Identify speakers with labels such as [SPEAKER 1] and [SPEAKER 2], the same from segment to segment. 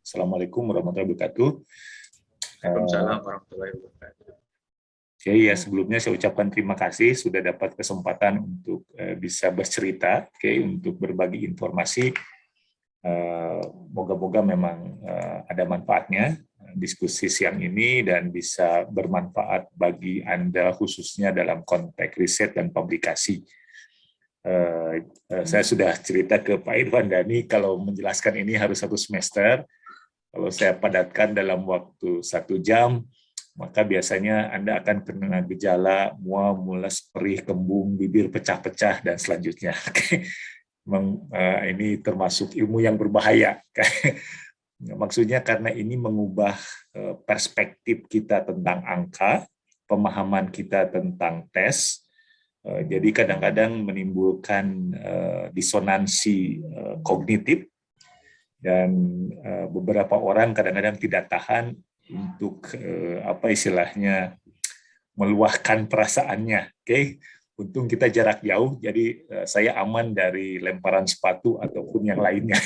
[SPEAKER 1] Assalamualaikum warahmatullahi wabarakatuh.
[SPEAKER 2] Waalaikumsalam warahmatullahi wabarakatuh.
[SPEAKER 1] Oke, ya sebelumnya saya ucapkan terima kasih sudah dapat kesempatan untuk bisa bercerita, untuk berbagi informasi. Moga-moga memang ada manfaatnya diskusi siang ini dan bisa bermanfaat bagi Anda khususnya dalam konteks riset dan publikasi. Saya sudah cerita ke Pak Irwan Dhani kalau menjelaskan ini harus 1 semester. Kalau saya padatkan dalam waktu 1 jam, maka biasanya Anda akan kena gejala mual, mules, perih, kembung, bibir pecah-pecah, dan selanjutnya. Memang ini termasuk ilmu yang berbahaya. Maksudnya karena ini mengubah perspektif kita tentang angka, pemahaman kita tentang tes, jadi kadang-kadang menimbulkan disonansi kognitif, dan beberapa orang kadang-kadang tidak tahan untuk meluahkan perasaannya. Untung kita jarak jauh, jadi saya aman dari lemparan sepatu ataupun yang lainnya.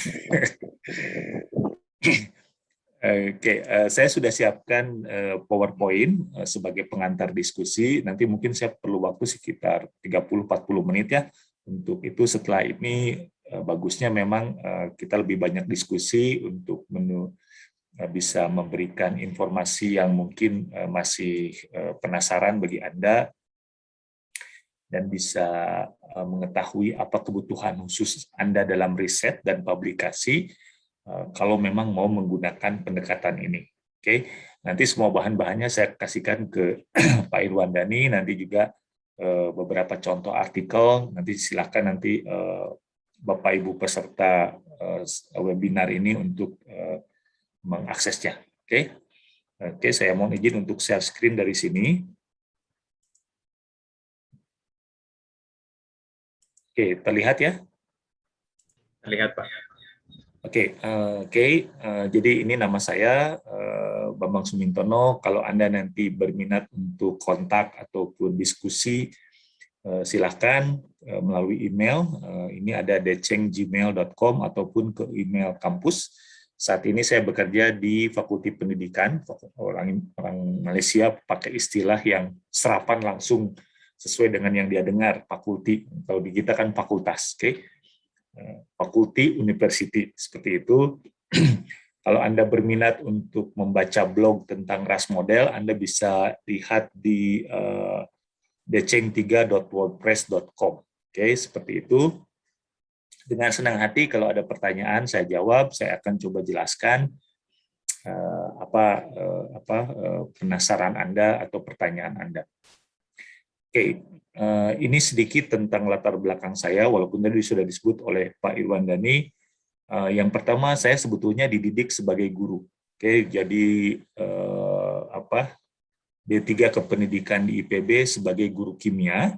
[SPEAKER 1] Saya sudah siapkan PowerPoint sebagai pengantar diskusi. Nanti mungkin saya perlu waktu sekitar 30-40 menit ya. Untuk itu setelah ini bagusnya memang kita lebih banyak diskusi untuk bisa memberikan informasi yang mungkin masih penasaran bagi Anda dan bisa mengetahui apa kebutuhan khusus Anda dalam riset dan publikasi kalau memang mau menggunakan pendekatan ini. Oke, nanti semua bahan-bahannya saya kasihkan ke Pak Irwan Dhani, nanti juga beberapa contoh artikel, nanti silakan nanti Bapak Ibu peserta webinar ini untuk mengaksesnya. Oke, saya mohon izin untuk share screen dari sini. Oke, terlihat ya?
[SPEAKER 2] Terlihat, Pak.
[SPEAKER 1] Oke, jadi ini nama saya Bambang Sumintono. Kalau Anda nanti berminat untuk kontak ataupun diskusi, silakan melalui email. Ini ada deceng@gmail.com ataupun ke email kampus. Saat ini saya bekerja di Fakulti Pendidikan. Orang Malaysia pakai istilah yang serapan langsung sesuai dengan yang dia dengar, fakulti. Kalau di kita kan fakultas, fakulti, university, seperti itu. Kalau Anda berminat untuk membaca blog tentang RAS model, Anda bisa lihat di deceng3.wordpress.com. Seperti itu. Dengan senang hati kalau ada pertanyaan saya jawab, saya akan coba jelaskan penasaran Anda atau pertanyaan Anda. Ini sedikit tentang latar belakang saya, walaupun tadi sudah disebut oleh Pak Irwan Dhani. Yang pertama, saya sebetulnya dididik sebagai guru. Jadi D3 Kependidikan di IPB sebagai guru kimia.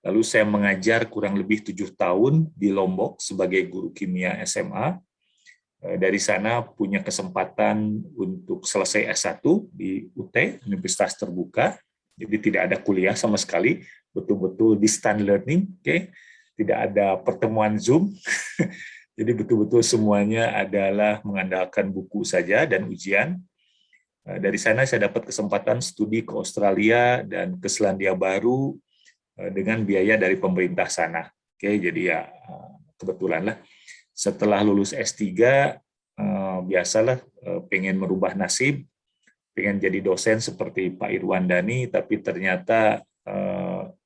[SPEAKER 1] Lalu saya mengajar kurang lebih 7 tahun di Lombok sebagai guru kimia SMA. Dari sana punya kesempatan untuk selesai S1 di UT, Universitas Terbuka. Jadi tidak ada kuliah sama sekali, betul-betul distance learning, tidak ada pertemuan Zoom. Jadi betul-betul semuanya adalah mengandalkan buku saja dan ujian. Dari sana saya dapat kesempatan studi ke Australia dan ke Selandia Baru dengan biaya dari pemerintah sana. Jadi ya kebetulan lah. Setelah lulus S3, biasalah pengen merubah nasib, pengen jadi dosen seperti Pak Irwan Dhani, tapi ternyata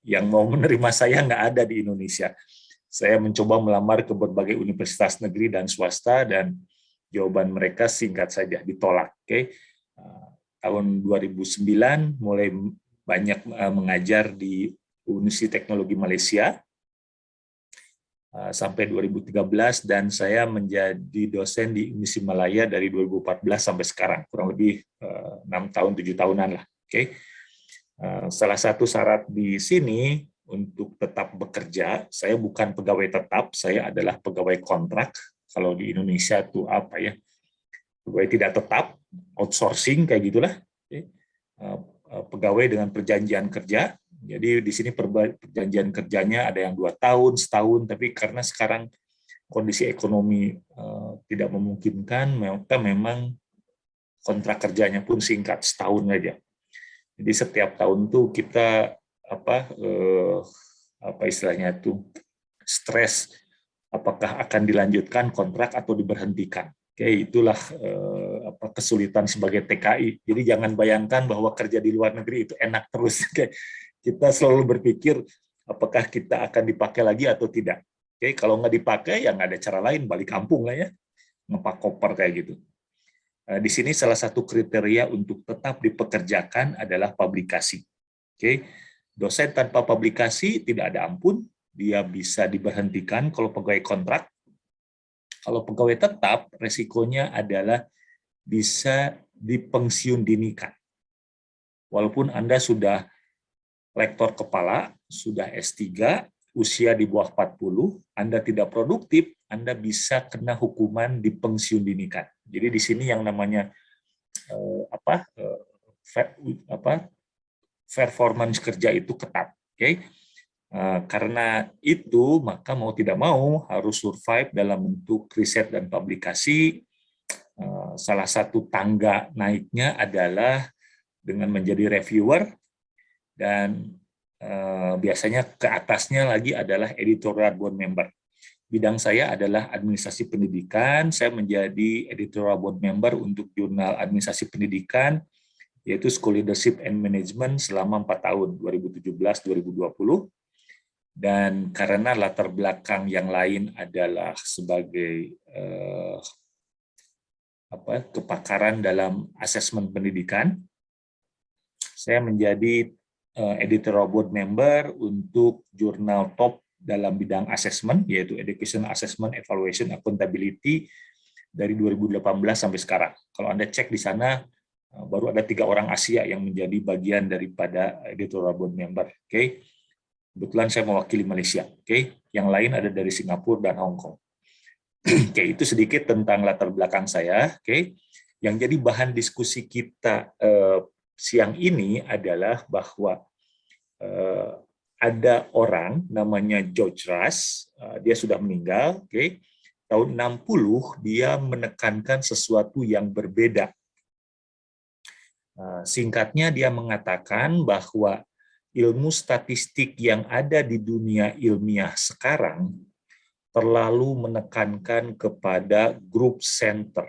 [SPEAKER 1] yang mau menerima saya nggak ada di Indonesia. Saya mencoba melamar ke berbagai universitas negeri dan swasta, dan jawaban mereka singkat saja, ditolak. Tahun 2009 mulai banyak mengajar di Universitas Teknologi Malaysia, sampai 2013, dan saya menjadi dosen di Universitas Malaya dari 2014 sampai sekarang, kurang lebih 6 tahun, 7 tahunan lah. Salah satu syarat di sini untuk tetap bekerja, saya bukan pegawai tetap, saya adalah pegawai kontrak. Kalau di Indonesia itu apa ya? Pegawai tidak tetap, outsourcing kayak gitulah. Pegawai dengan perjanjian kerja. Jadi di sini perjanjian kerjanya ada yang 2 tahun, setahun, tapi karena sekarang kondisi ekonomi tidak memungkinkan, maka memang kontrak kerjanya pun singkat, setahun aja. Jadi setiap tahun tuh kita apa istilahnya itu stres, apakah akan dilanjutkan kontrak atau diberhentikan. Oke, itulah kesulitan sebagai TKI. Jadi jangan bayangkan bahwa kerja di luar negeri itu enak terus. Oke, kita selalu berpikir apakah kita akan dipakai lagi atau tidak. Oke, kalau nggak dipakai ya nggak ada cara lain, balik kampung lah ya, ngepak koper kayak gitu. Di sini salah satu kriteria untuk tetap dipekerjakan adalah publikasi. Oke, dosen tanpa publikasi tidak ada ampun, dia bisa diberhentikan kalau pegawai kontrak. Kalau pegawai tetap, resikonya adalah bisa dipensiun dinikan. Walaupun Anda sudah lektor kepala, sudah S3, usia di bawah 40, Anda tidak produktif, Anda bisa kena hukuman dipensiun dinikan. Jadi di sini yang namanya performance kerja itu ketat. Oke? Karena itu, maka mau tidak mau harus survive dalam bentuk riset dan publikasi. Salah satu tangga naiknya adalah dengan menjadi reviewer, dan biasanya ke atasnya lagi adalah editorial board member. Bidang saya adalah administrasi pendidikan, saya menjadi editorial board member untuk jurnal administrasi pendidikan, yaitu School Leadership and Management selama 4 tahun, 2017-2020. Dan karena latar belakang yang lain adalah sebagai kepakaran dalam asesmen pendidikan, saya menjadi editorial board member untuk jurnal top dalam bidang asesmen, yaitu Education Assessment Evaluation Accountability dari 2018 sampai sekarang. Kalau Anda cek di sana, baru ada 3 orang Asia yang menjadi bagian daripada editorial board member. Oke, kebetulan saya mewakili Malaysia. Oke, yang lain ada dari Singapura dan Hong Kong. Oke, itu sedikit tentang latar belakang saya. Oke, yang jadi bahan diskusi kita siang ini adalah bahwa ada orang namanya George Rush, dia sudah meninggal. Oke, tahun 60 dia menekankan sesuatu yang berbeda. Singkatnya dia mengatakan bahwa ilmu statistik yang ada di dunia ilmiah sekarang terlalu menekankan kepada group center.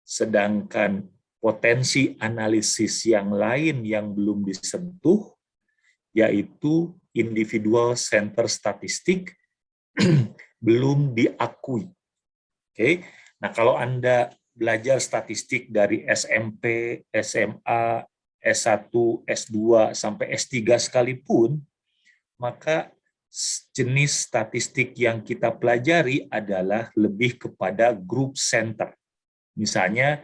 [SPEAKER 1] Sedangkan potensi analisis yang lain yang belum disentuh, yaitu individual center statistik, belum diakui. Oke. Nah, kalau Anda belajar statistik dari SMP, SMA, S1, S2, sampai S3 sekalipun, maka jenis statistik yang kita pelajari adalah lebih kepada group center. Misalnya,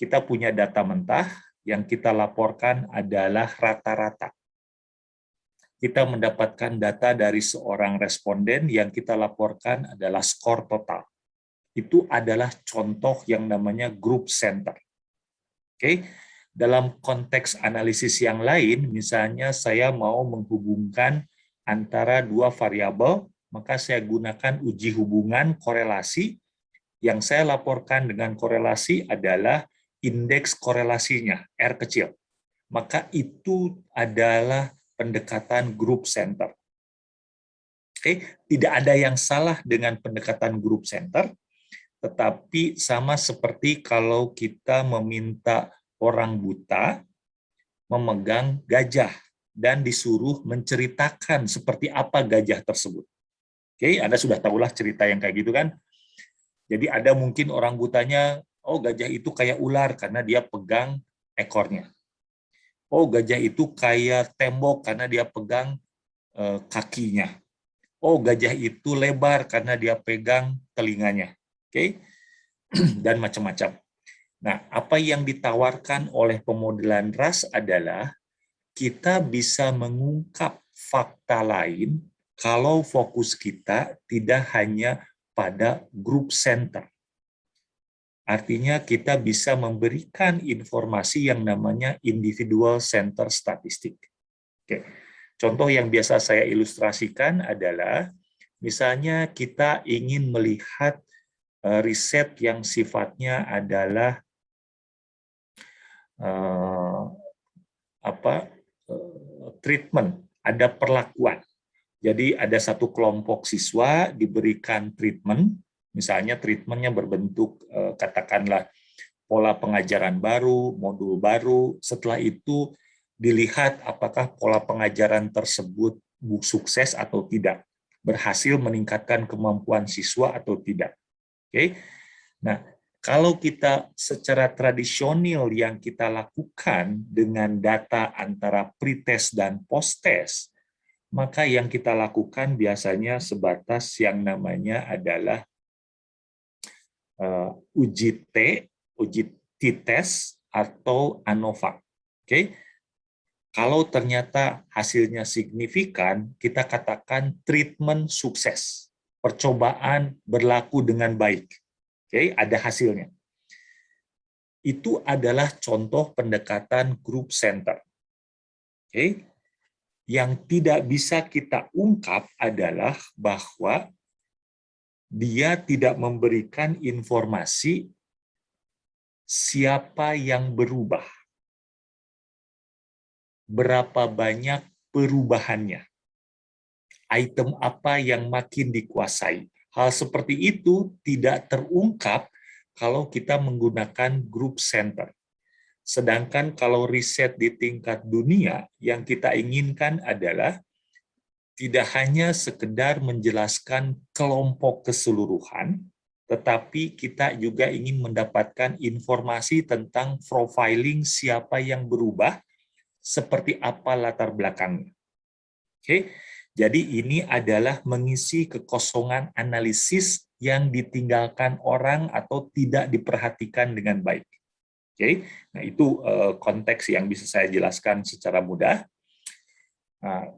[SPEAKER 1] kita punya data mentah, yang kita laporkan adalah rata-rata. Kita mendapatkan data dari seorang responden, yang kita laporkan adalah skor total. Itu adalah contoh yang namanya group center. Oke, dalam konteks analisis yang lain, misalnya saya mau menghubungkan antara 2 variabel, maka saya gunakan uji hubungan korelasi. Yang saya laporkan dengan korelasi adalah indeks korelasinya, R kecil. Maka itu adalah pendekatan group center. Oke, tidak ada yang salah dengan pendekatan group center, tetapi sama seperti kalau kita meminta orang buta memegang gajah dan disuruh menceritakan seperti apa gajah tersebut. Oke, Anda sudah tahulah cerita yang kayak gitu kan. Jadi ada mungkin orang butanya, oh gajah itu kayak ular karena dia pegang ekornya. Oh, gajah itu kayak tembok karena dia pegang kakinya. Oh, gajah itu lebar karena dia pegang telinganya. Oke, dan macam-macam. Nah, apa yang ditawarkan oleh pemodelan ras adalah kita bisa mengungkap fakta lain kalau fokus kita tidak hanya pada group center. Artinya kita bisa memberikan informasi yang namanya individual center statistik. Oke. Contoh yang biasa saya ilustrasikan adalah Misalnya kita ingin melihat riset yang sifatnya adalah treatment, ada perlakuan. Jadi ada satu kelompok siswa diberikan treatment, misalnya treatmentnya berbentuk katakanlah pola pengajaran baru, modul baru. Setelah itu dilihat apakah pola pengajaran tersebut sukses atau tidak, berhasil meningkatkan kemampuan siswa atau tidak. Oke. Nah, kalau kita secara tradisional yang kita lakukan dengan data antara pretest dan post-test, maka yang kita lakukan biasanya sebatas yang namanya adalah uji t-test atau ANOVA. Oke. Kalau ternyata hasilnya signifikan, kita katakan treatment sukses. Percobaan berlaku dengan baik. Oke, ada hasilnya. Itu adalah contoh pendekatan group center. Oke. Yang tidak bisa kita ungkap adalah bahwa dia tidak memberikan informasi siapa yang berubah, berapa banyak perubahannya, item apa yang makin dikuasai. Hal seperti itu tidak terungkap kalau kita menggunakan group center. Sedangkan kalau riset di tingkat dunia, yang kita inginkan adalah tidak hanya sekedar menjelaskan kelompok keseluruhan, tetapi kita juga ingin mendapatkan informasi tentang profiling siapa yang berubah, seperti apa latar belakangnya. Oke, jadi ini adalah mengisi kekosongan analisis yang ditinggalkan orang atau tidak diperhatikan dengan baik. Oke, nah itu konteks yang bisa saya jelaskan secara mudah. Nah,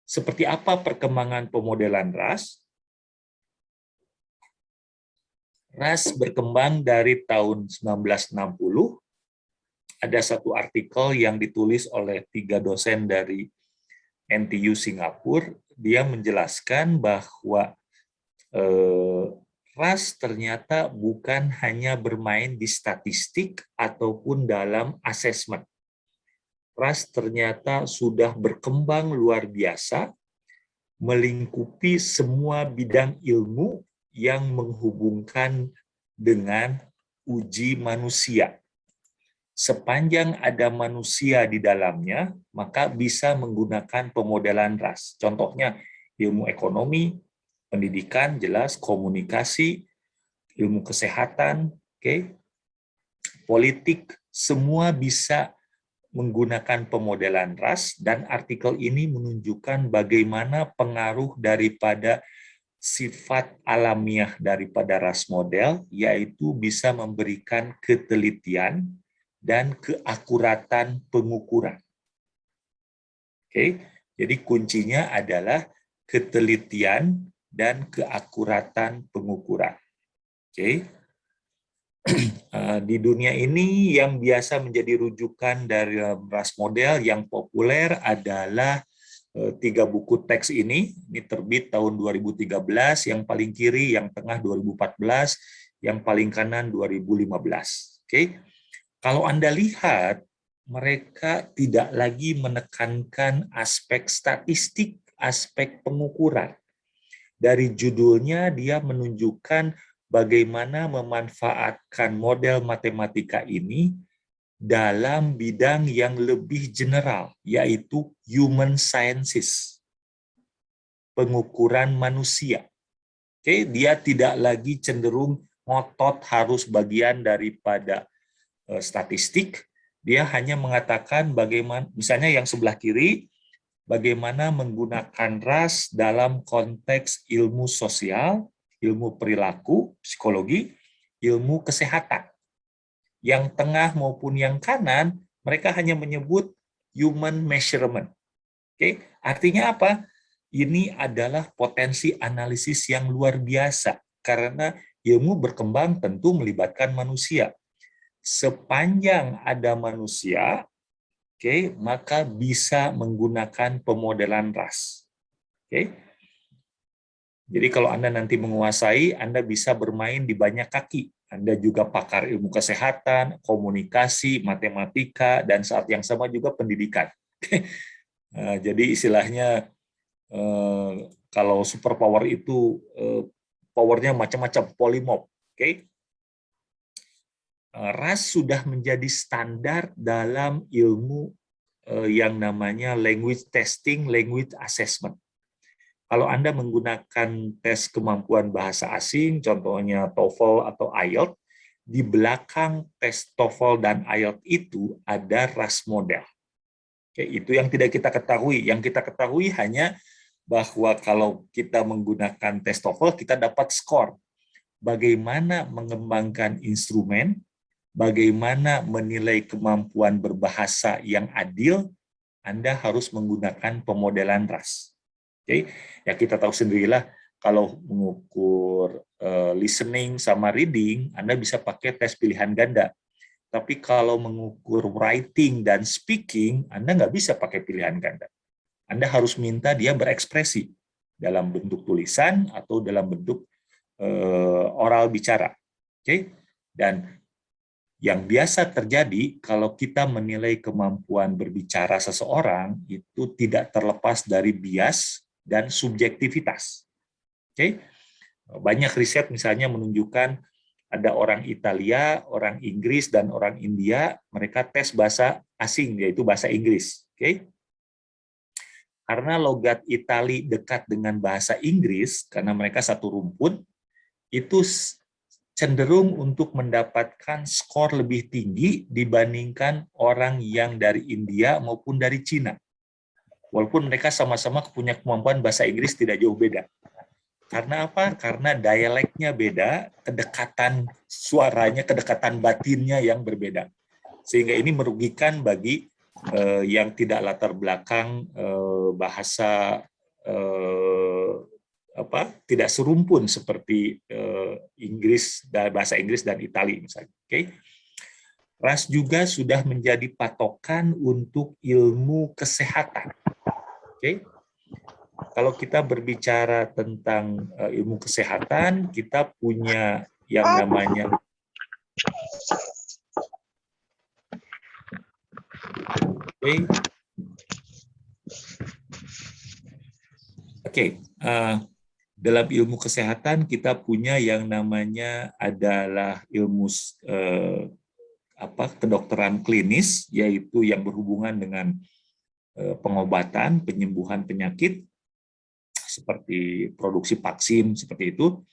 [SPEAKER 1] seperti apa perkembangan pemodelan ras? Ras berkembang dari tahun 1960. Ada satu artikel yang ditulis oleh 3 dosen dari NTU Singapura. Dia menjelaskan bahwa ras ternyata bukan hanya bermain di statistik ataupun dalam asesmen. Ras ternyata sudah berkembang luar biasa, melingkupi semua bidang ilmu yang menghubungkan dengan uji manusia. Sepanjang ada manusia di dalamnya, maka bisa menggunakan pemodelan ras. Contohnya, ilmu ekonomi, pendidikan, jelas, komunikasi, ilmu kesehatan, politik, semua bisa menggunakan pemodelan ras, dan artikel ini menunjukkan bagaimana pengaruh daripada sifat alamiah daripada ras model, yaitu bisa memberikan ketelitian dan keakuratan pengukuran. Oke, jadi kuncinya adalah ketelitian dan keakuratan pengukuran. Oke. Di dunia ini yang biasa menjadi rujukan dari ras model yang populer adalah 3 buku teks ini terbit tahun 2013, yang paling kiri, yang tengah 2014, yang paling kanan 2015. Oke. Kalau Anda lihat, mereka tidak lagi menekankan aspek statistik, aspek pengukuran. Dari judulnya dia menunjukkan bagaimana memanfaatkan model matematika ini dalam bidang yang lebih general, yaitu human sciences, pengukuran manusia. Oke, dia tidak lagi cenderung ngotot harus bagian daripada statistik, dia hanya mengatakan bagaimana, misalnya yang sebelah kiri, bagaimana menggunakan ras dalam konteks ilmu sosial, ilmu perilaku, psikologi, ilmu kesehatan. Yang tengah maupun yang kanan, mereka hanya menyebut human measurement. Oke, artinya apa? Ini adalah potensi analisis yang luar biasa, karena ilmu berkembang tentu melibatkan manusia. Sepanjang ada manusia, maka bisa menggunakan pemodelan ras. Jadi kalau Anda nanti menguasai, Anda bisa bermain di banyak kaki. Anda juga pakar ilmu kesehatan, komunikasi, matematika, dan saat yang sama juga pendidikan. Jadi istilahnya kalau superpower itu powernya macam-macam, polimorf. Oke? RAS sudah menjadi standar dalam ilmu yang namanya language testing, language assessment. Kalau Anda menggunakan tes kemampuan bahasa asing, contohnya TOEFL atau IELTS, di belakang tes TOEFL dan IELTS itu ada RAS model. Oke, itu yang tidak kita ketahui. Yang kita ketahui hanya bahwa kalau kita menggunakan tes TOEFL, kita dapat skor. Bagaimana mengembangkan instrumen, bagaimana menilai kemampuan berbahasa yang adil, Anda harus menggunakan pemodelan RAS. Oke, ya kita tahu sendirilah kalau mengukur listening sama reading, Anda bisa pakai tes pilihan ganda. Tapi kalau mengukur writing dan speaking, Anda nggak bisa pakai pilihan ganda. Anda harus minta dia berekspresi dalam bentuk tulisan atau dalam bentuk oral bicara. Oke, dan yang biasa terjadi kalau kita menilai kemampuan berbicara seseorang itu tidak terlepas dari bias dan subjektivitas. Oke, banyak riset misalnya menunjukkan ada orang Italia, orang Inggris, dan orang India, mereka tes bahasa asing, yaitu bahasa Inggris. Oke, karena logat Itali dekat dengan bahasa Inggris, karena mereka satu rumpun, itu cenderung untuk mendapatkan skor lebih tinggi dibandingkan orang yang dari India maupun dari Cina. Walaupun mereka sama-sama punya kemampuan bahasa Inggris tidak jauh beda. Karena apa? Karena dialeknya beda, kedekatan suaranya, kedekatan batinnya yang berbeda. Sehingga ini merugikan bagi yang tidak latar belakang bahasa tidak serumpun seperti Inggris dan bahasa Inggris dan Itali misalnya. Oke. RAS juga sudah menjadi patokan untuk ilmu kesehatan. Oke. Kalau kita berbicara tentang ilmu kesehatan, kita punya yang namanya dalam ilmu kesehatan kita punya yang namanya adalah ilmu kedokteran klinis, yaitu yang berhubungan dengan pengobatan, penyembuhan penyakit seperti produksi vaksin seperti itu.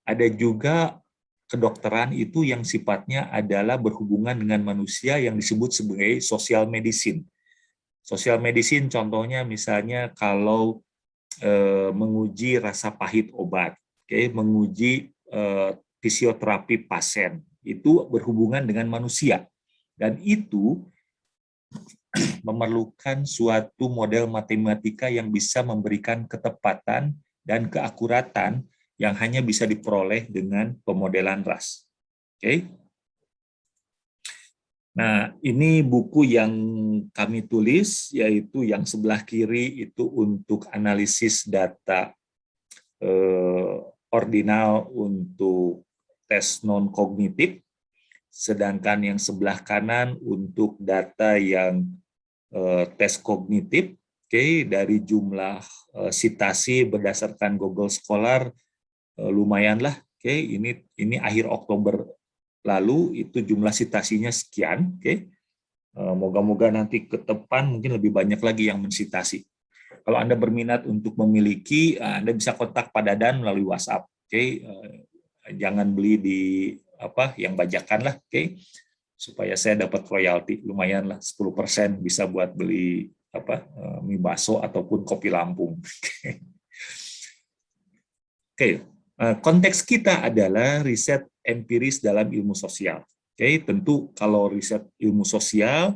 [SPEAKER 1] Ada juga kedokteran itu yang sifatnya adalah berhubungan dengan manusia yang disebut sebagai social medicine. Social medicine contohnya misalnya kalau menguji rasa pahit obat, menguji fisioterapi pasien, itu berhubungan dengan manusia. Dan itu memerlukan suatu model matematika yang bisa memberikan ketepatan dan keakuratan yang hanya bisa diperoleh dengan pemodelan RAS. Oke. Nah, ini buku yang kami tulis, yaitu yang sebelah kiri itu untuk analisis data ordinal untuk tes non-kognitif, sedangkan yang sebelah kanan untuk data yang tes kognitif. Oke, dari jumlah sitasi berdasarkan Google Scholar lumayanlah. Oke, ini akhir Oktober lalu itu jumlah sitasinya sekian. Oke, moga-moga nanti ke depan mungkin lebih banyak lagi yang mensitasi. Kalau Anda berminat untuk memiliki, Anda bisa kontak Pak Dadan melalui WhatsApp. Oke, jangan beli di yang bajakan lah. Oke, supaya saya dapat royalti lumayan lah, 10% bisa buat beli mie bakso ataupun kopi Lampung. Oke, konteks kita adalah riset empiris dalam ilmu sosial. Oke, tentu kalau riset ilmu sosial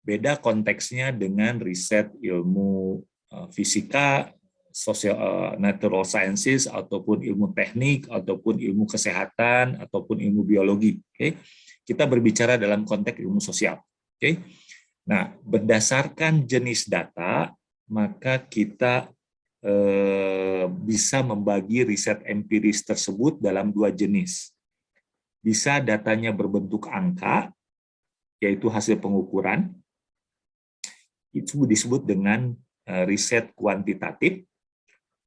[SPEAKER 1] beda konteksnya dengan riset ilmu fisika, natural sciences, ataupun ilmu teknik, ataupun ilmu kesehatan, ataupun ilmu biologi. Oke, kita berbicara dalam konteks ilmu sosial. Oke, nah berdasarkan jenis data maka kita bisa membagi riset empiris tersebut dalam dua jenis. Bisa datanya berbentuk angka, yaitu hasil pengukuran, itu disebut dengan riset kuantitatif.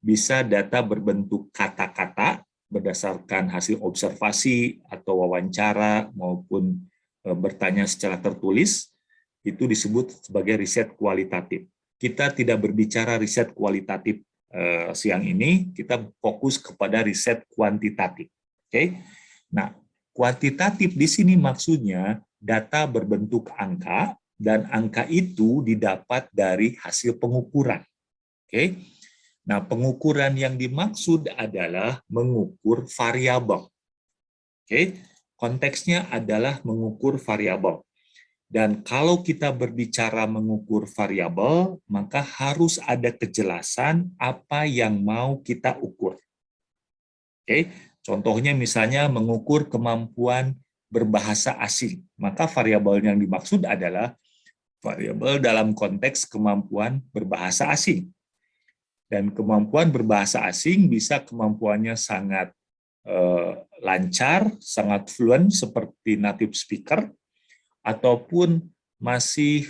[SPEAKER 1] Bisa data berbentuk kata-kata berdasarkan hasil observasi atau wawancara maupun bertanya secara tertulis, itu disebut sebagai riset kualitatif. Kita tidak berbicara riset kualitatif siang ini, kita fokus kepada riset kuantitatif. Oke. Nah, kuantitatif di sini maksudnya data berbentuk angka dan angka itu didapat dari hasil pengukuran. Oke. Nah, pengukuran yang dimaksud adalah mengukur variabel. Oke, konteksnya adalah mengukur variabel. Dan kalau kita berbicara mengukur variabel, maka harus ada kejelasan apa yang mau kita ukur. Oke, contohnya misalnya mengukur kemampuan berbahasa asing, maka variabel yang dimaksud adalah variabel dalam konteks kemampuan berbahasa asing. Dan kemampuan berbahasa asing bisa kemampuannya sangat lancar, sangat fluent seperti native speaker, ataupun masih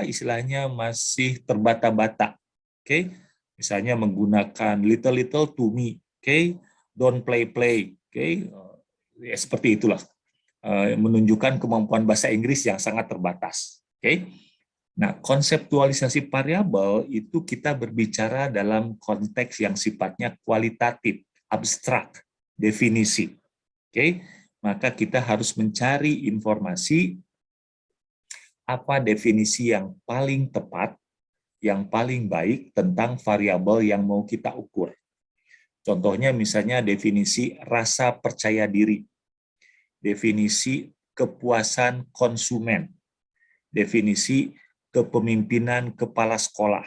[SPEAKER 1] istilahnya masih terbata-bata. Oke, misalnya menggunakan little to me, oke, don't play, oke, ya seperti itulah, menunjukkan kemampuan bahasa Inggris yang sangat terbatas. Oke. Nah, konseptualisasi variabel itu kita berbicara dalam konteks yang sifatnya kualitatif, abstrak, definisi. Oke, maka kita harus mencari informasi apa definisi yang paling tepat, yang paling baik tentang variabel yang mau kita ukur. Contohnya misalnya definisi rasa percaya diri, definisi kepuasan konsumen, definisi kepemimpinan kepala sekolah.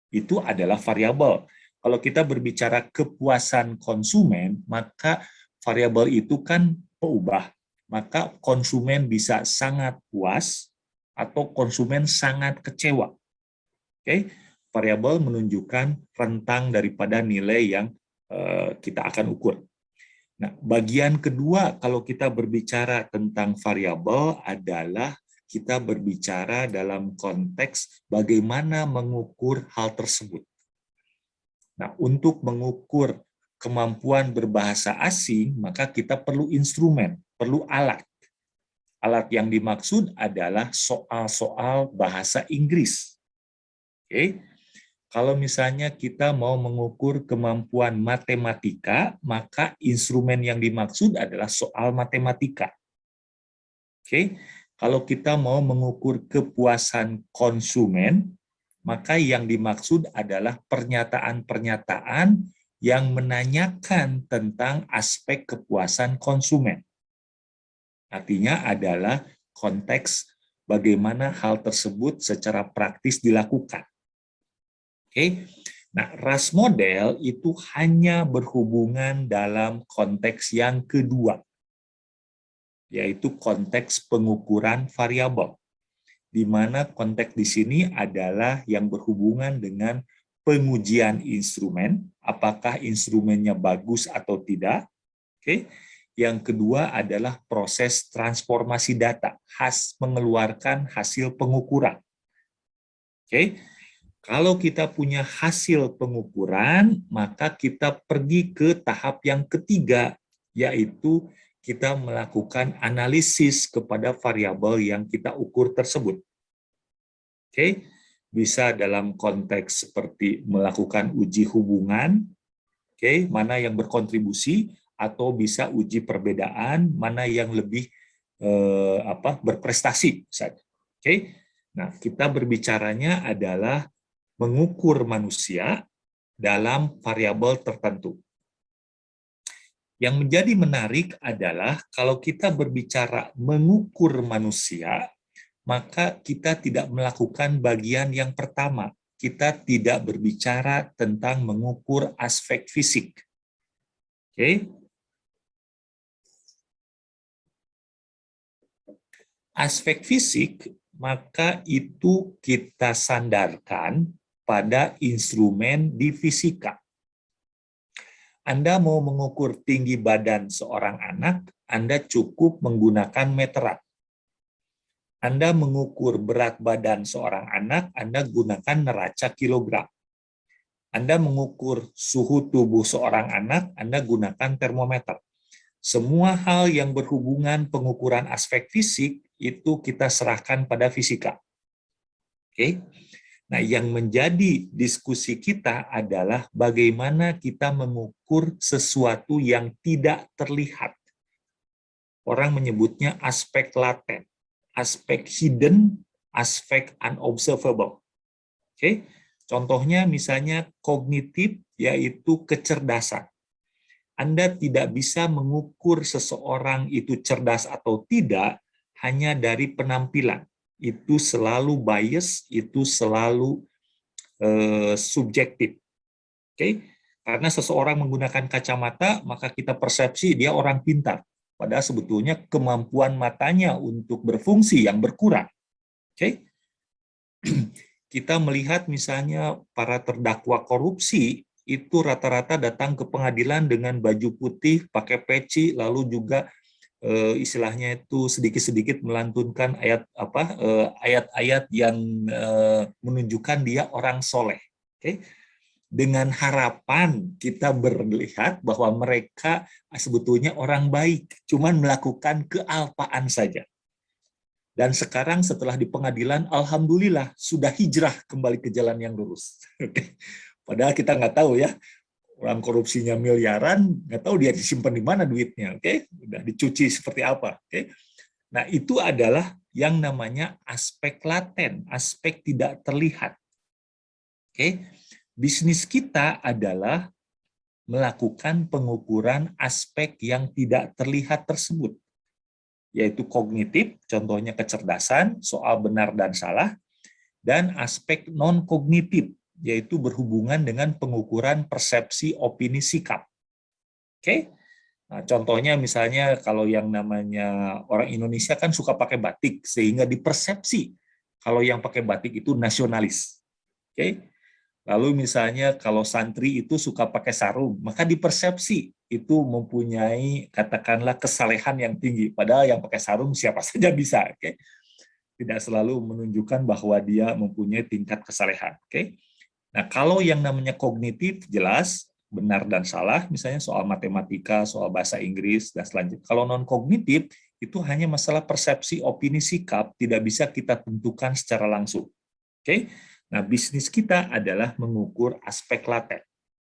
[SPEAKER 1] Itu adalah variabel. Kalau kita berbicara kepuasan konsumen, maka variabel itu kan berubah. Maka konsumen bisa sangat puas atau konsumen sangat kecewa. Oke, variabel menunjukkan rentang daripada nilai yang kita akan ukur. Nah, bagian kedua kalau kita berbicara tentang variabel adalah kita berbicara dalam konteks bagaimana mengukur hal tersebut. Nah, untuk mengukur kemampuan berbahasa asing, maka kita perlu instrumen, perlu alat. Alat yang dimaksud adalah soal-soal bahasa Inggris. Oke. Kalau misalnya kita mau mengukur kemampuan matematika, maka instrumen yang dimaksud adalah soal matematika. Oke. Kalau kita mau mengukur kepuasan konsumen, maka yang dimaksud adalah pernyataan-pernyataan yang menanyakan tentang aspek kepuasan konsumen. Artinya adalah konteks bagaimana hal tersebut secara praktis dilakukan. Oke. Nah, RAS model itu hanya berhubungan dalam konteks yang kedua, yaitu konteks pengukuran variabel, di mana konteks di sini adalah yang berhubungan dengan pengujian instrumen, apakah instrumennya bagus atau tidak. Oke. Yang kedua adalah proses transformasi data, mengeluarkan hasil pengukuran. Oke. Kalau kita punya hasil pengukuran, maka kita pergi ke tahap yang ketiga, yaitu kita melakukan analisis kepada variabel yang kita ukur tersebut. Oke, bisa dalam konteks seperti melakukan uji hubungan, oke, mana yang berkontribusi, atau bisa uji perbedaan, mana yang lebih berprestasi. Oke, nah kita berbicaranya adalah mengukur manusia dalam variabel tertentu. Yang menjadi menarik adalah kalau kita berbicara mengukur manusia, maka kita tidak melakukan bagian yang pertama. Kita tidak berbicara tentang mengukur aspek fisik. Oke. Aspek fisik, maka itu kita sandarkan pada instrumen di fisika. Anda mau mengukur tinggi badan seorang anak, Anda cukup menggunakan meteran. Anda mengukur berat badan seorang anak, Anda gunakan neraca kilogram. Anda mengukur suhu tubuh seorang anak, Anda gunakan termometer. Semua hal yang berhubungan pengukuran aspek fisik, itu kita serahkan pada fisika. Oke? Nah, yang menjadi diskusi kita adalah bagaimana kita mengukur sesuatu yang tidak terlihat. Orang menyebutnya aspek laten, aspek hidden, aspek unobservable. Oke? Contohnya misalnya kognitif, yaitu kecerdasan. Anda tidak bisa mengukur seseorang itu cerdas atau tidak hanya dari penampilan. Itu selalu bias, itu selalu subjektif. Oke? Karena seseorang menggunakan kacamata, maka kita persepsi dia orang pintar. Padahal sebetulnya kemampuan matanya untuk berfungsi yang berkurang. Oke? Kita melihat misalnya para terdakwa korupsi, itu rata-rata datang ke pengadilan dengan baju putih, pakai peci, lalu juga istilahnya itu sedikit-sedikit melantunkan ayat-ayat yang menunjukkan dia orang soleh. Oke? Dengan harapan kita melihat bahwa mereka sebetulnya orang baik, cuman melakukan kealpaan saja. Dan sekarang setelah di pengadilan, alhamdulillah sudah hijrah kembali ke jalan yang lurus. Padahal kita nggak tahu ya, orang korupsinya miliaran, nggak tahu dia disimpan di mana duitnya, oke? Udah dicuci seperti apa, oke? Nah, itu adalah yang namanya aspek laten, aspek tidak terlihat. Oke? Bisnis kita adalah melakukan pengukuran aspek yang tidak terlihat tersebut, yaitu kognitif, contohnya kecerdasan, soal benar dan salah, dan aspek non-kognitif, yaitu berhubungan dengan pengukuran persepsi, opini, sikap. Oke? Nah, contohnya misalnya kalau yang namanya orang Indonesia kan suka pakai batik, sehingga dipersepsi kalau yang pakai batik itu nasionalis. Oke? Lalu misalnya kalau santri itu suka pakai sarung, maka dipersepsi itu mempunyai katakanlah kesalehan yang tinggi. Padahal yang pakai sarung siapa saja bisa. Oke? Tidak selalu menunjukkan bahwa dia mempunyai tingkat kesalehan. Oke? Nah, kalau yang namanya kognitif, jelas, benar dan salah, misalnya soal matematika, soal bahasa Inggris, dan selanjutnya. Kalau non-kognitif, itu hanya masalah persepsi, opini, sikap, tidak bisa kita tentukan secara langsung. Oke? Nah, bisnis kita adalah mengukur aspek laten.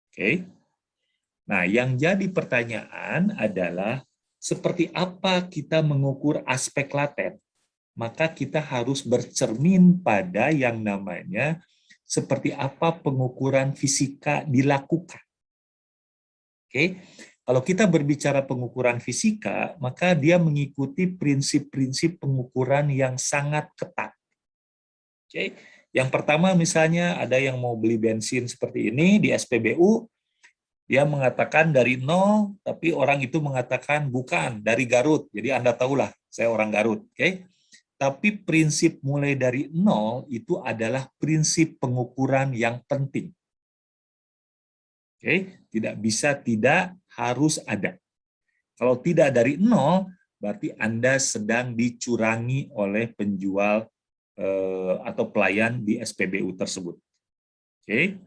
[SPEAKER 1] Oke? Nah, yang jadi pertanyaan adalah, seperti apa kita mengukur aspek laten? Maka kita harus bercermin pada yang namanya seperti apa pengukuran fisika dilakukan. Oke, kalau kita berbicara pengukuran fisika, maka dia mengikuti prinsip-prinsip pengukuran yang sangat ketat. Oke, yang pertama misalnya ada yang mau beli bensin seperti ini di SPBU, dia mengatakan dari 0, tapi orang itu mengatakan bukan, dari Garut. Jadi Anda tahulah, saya orang Garut. Oke. Tapi prinsip mulai dari 0 itu adalah prinsip pengukuran yang penting. Oke, tidak bisa tidak, harus ada. Kalau tidak dari 0, berarti Anda sedang dicurangi oleh penjual atau pelayan di SPBU tersebut. Oke.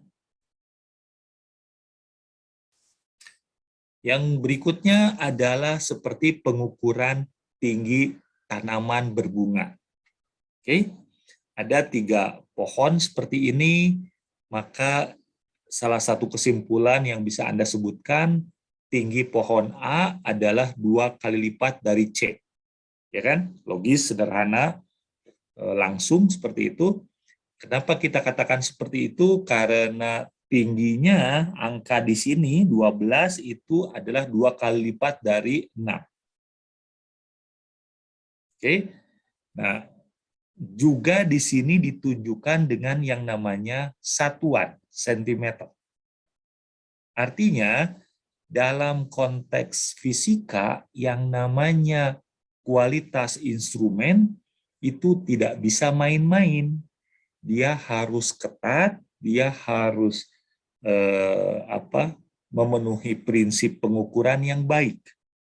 [SPEAKER 1] Yang berikutnya adalah seperti pengukuran tinggi tanaman berbunga. Oke, ada 3 pohon seperti ini, maka salah satu kesimpulan yang bisa Anda sebutkan, tinggi pohon A adalah 2 kali lipat dari C. Ya kan? Logis, sederhana, langsung seperti itu. Kenapa kita katakan seperti itu? Karena tingginya angka di sini 12 itu adalah 2 kali lipat dari 6. Oke. Nah, juga di sini ditunjukkan dengan yang namanya satuan sentimeter. Artinya, dalam konteks fisika yang namanya kualitas instrumen itu tidak bisa main-main. Dia harus ketat, dia harus memenuhi prinsip pengukuran yang baik.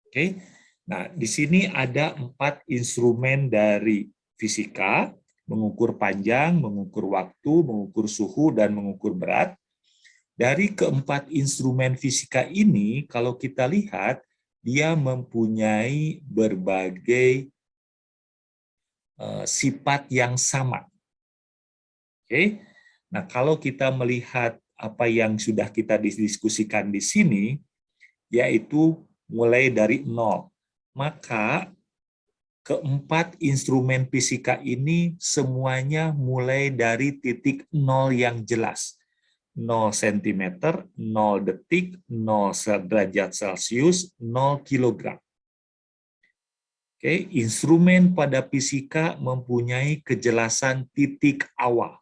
[SPEAKER 1] Oke. Nah, di sini ada 4 instrumen dari fisika, mengukur panjang, mengukur waktu, mengukur suhu, dan mengukur berat. Dari keempat instrumen fisika ini, kalau kita lihat, dia mempunyai berbagai sifat yang sama. Oke. Nah, kalau kita melihat apa yang sudah kita diskusikan di sini, yaitu mulai dari 0. Maka keempat instrumen fisika ini semuanya mulai dari titik 0 yang jelas. 0 cm, 0 detik, 0 derajat Celcius, 0 kilogram. Oke, instrumen pada fisika mempunyai kejelasan titik awal.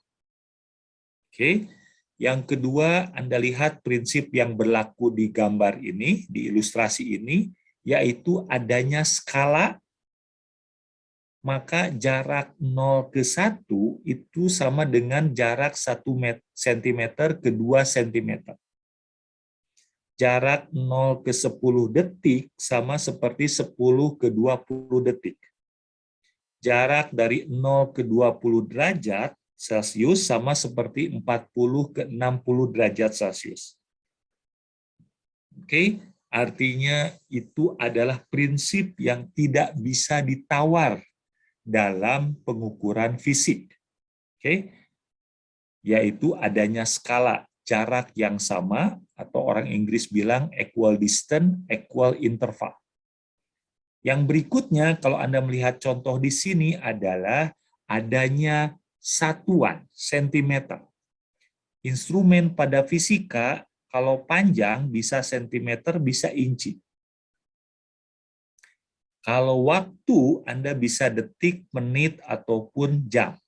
[SPEAKER 1] Oke, yang kedua, Anda lihat prinsip yang berlaku di gambar ini, di ilustrasi ini, yaitu adanya skala, maka jarak 0 ke 1 itu sama dengan jarak 1 cm ke 2 cm. Jarak 0 ke 10 detik sama seperti 10 ke 20 detik. Jarak dari 0 ke 20 derajat Celcius sama seperti 40 ke 60 derajat Celcius. Oke, artinya itu adalah prinsip yang tidak bisa ditawar dalam pengukuran fisik. Oke, yaitu adanya skala jarak yang sama, atau orang Inggris bilang equal distance, equal interval. Yang berikutnya, kalau Anda melihat contoh di sini adalah adanya satuan sentimeter. Instrumen pada fisika, kalau panjang bisa sentimeter, bisa inci. Kalau waktu, Anda bisa detik, menit, ataupun jam.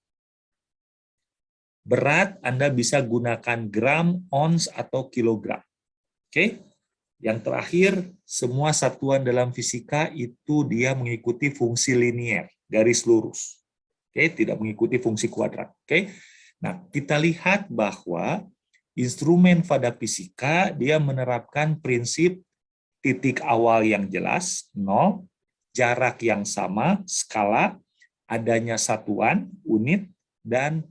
[SPEAKER 1] Berat, Anda bisa gunakan gram, ons, atau kilogram. Oke? Yang terakhir, semua satuan dalam fisika itu dia mengikuti fungsi linier, garis lurus. Oke, tidak mengikuti fungsi kuadrat. Oke? Nah, kita lihat bahwa instrumen pada fisika dia menerapkan prinsip titik awal yang jelas, 0, jarak yang sama, skala, adanya satuan, unit, dan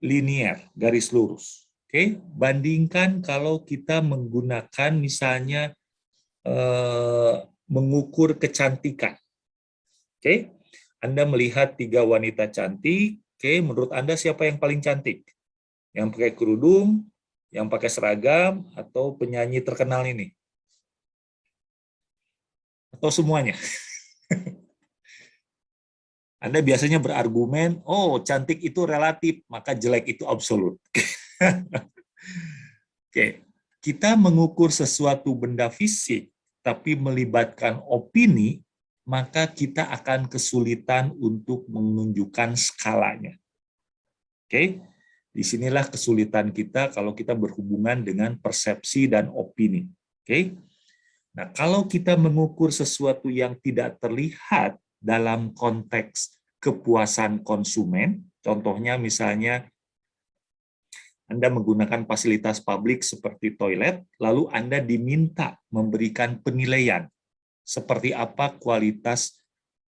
[SPEAKER 1] linier, garis lurus. Oke, bandingkan kalau kita menggunakan misalnya mengukur kecantikan. Oke, Anda melihat 3 wanita cantik. Oke, menurut Anda siapa yang paling cantik? Yang pakai kerudung, yang pakai seragam, atau penyanyi terkenal ini? Atau semuanya? Anda biasanya berargumen, oh cantik itu relatif, maka jelek itu absolut. Oke, kita mengukur sesuatu benda fisik, tapi melibatkan opini, maka kita akan kesulitan untuk menunjukkan skalanya. Oke, disinilah kesulitan kita kalau kita berhubungan dengan persepsi dan opini. Oke, nah kalau kita mengukur sesuatu yang tidak terlihat dalam konteks kepuasan konsumen, contohnya misalnya Anda menggunakan fasilitas publik seperti toilet, lalu Anda diminta memberikan penilaian seperti apa kualitas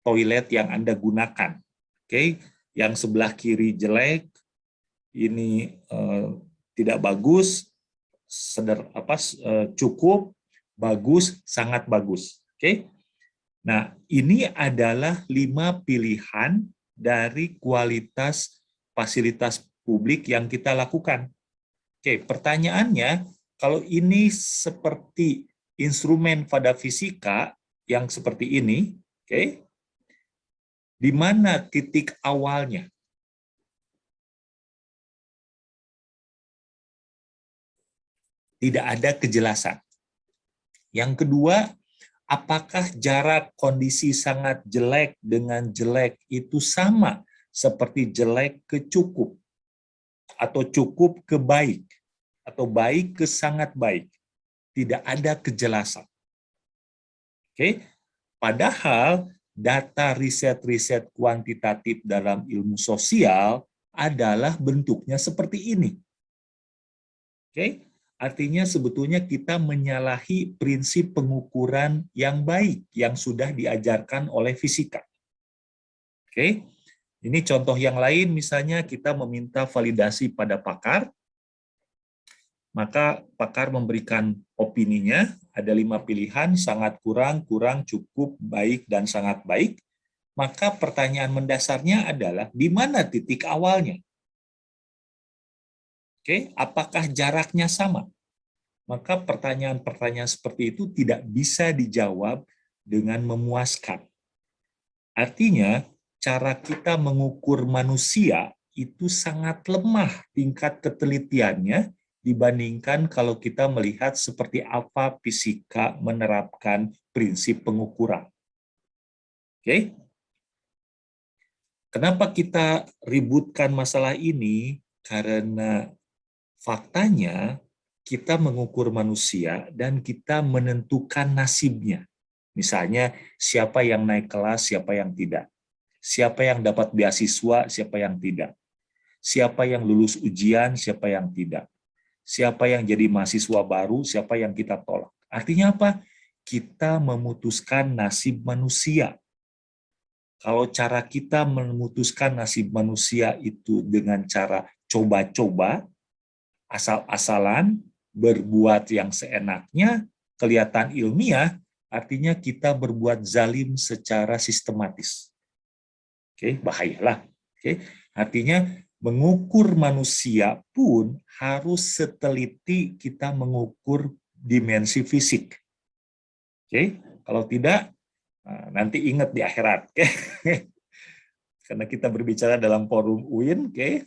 [SPEAKER 1] toilet yang Anda gunakan. Oke, yang sebelah kiri jelek, ini tidak bagus, cukup, bagus, sangat bagus. Oke. Nah, ini adalah 5 pilihan dari kualitas fasilitas publik yang kita lakukan. Oke, pertanyaannya, kalau ini seperti instrumen pada fisika yang seperti ini, oke, di mana titik awalnya? Tidak ada kejelasan. Yang kedua, apakah jarak kondisi sangat jelek dengan jelek itu sama seperti jelek ke cukup, atau cukup ke baik, atau baik ke sangat baik? Tidak ada kejelasan. Oke, padahal data riset-riset kuantitatif dalam ilmu sosial adalah bentuknya seperti ini. Oke, artinya sebetulnya kita menyalahi prinsip pengukuran yang baik yang sudah diajarkan oleh fisika. Oke, ini contoh yang lain, misalnya kita meminta validasi pada pakar, maka pakar memberikan opininya, ada 5 pilihan, sangat kurang, kurang, cukup, baik, dan sangat baik. Maka pertanyaan mendasarnya adalah, di mana titik awalnya? Oke, apakah jaraknya sama? Maka pertanyaan-pertanyaan seperti itu tidak bisa dijawab dengan memuaskan. Artinya, cara kita mengukur manusia itu sangat lemah tingkat ketelitiannya dibandingkan kalau kita melihat seperti apa fisika menerapkan prinsip pengukuran. Oke? Kenapa kita ributkan masalah ini? Karena faktanya kita mengukur manusia dan kita menentukan nasibnya. Misalnya, siapa yang naik kelas, siapa yang tidak. Siapa yang dapat beasiswa, siapa yang tidak. Siapa yang lulus ujian, siapa yang tidak. Siapa yang jadi mahasiswa baru, siapa yang kita tolak. Artinya apa? Kita memutuskan nasib manusia. Kalau cara kita memutuskan nasib manusia itu dengan cara coba-coba, asal-asalan, berbuat yang seenaknya, kelihatan ilmiah, artinya kita berbuat zalim secara sistematis. Oke, bahayalah. Oke, artinya mengukur manusia pun harus seteliti kita mengukur dimensi fisik. Oke, kalau tidak nanti ingat di akhirat. Oke. Karena kita berbicara dalam forum UIN, oke.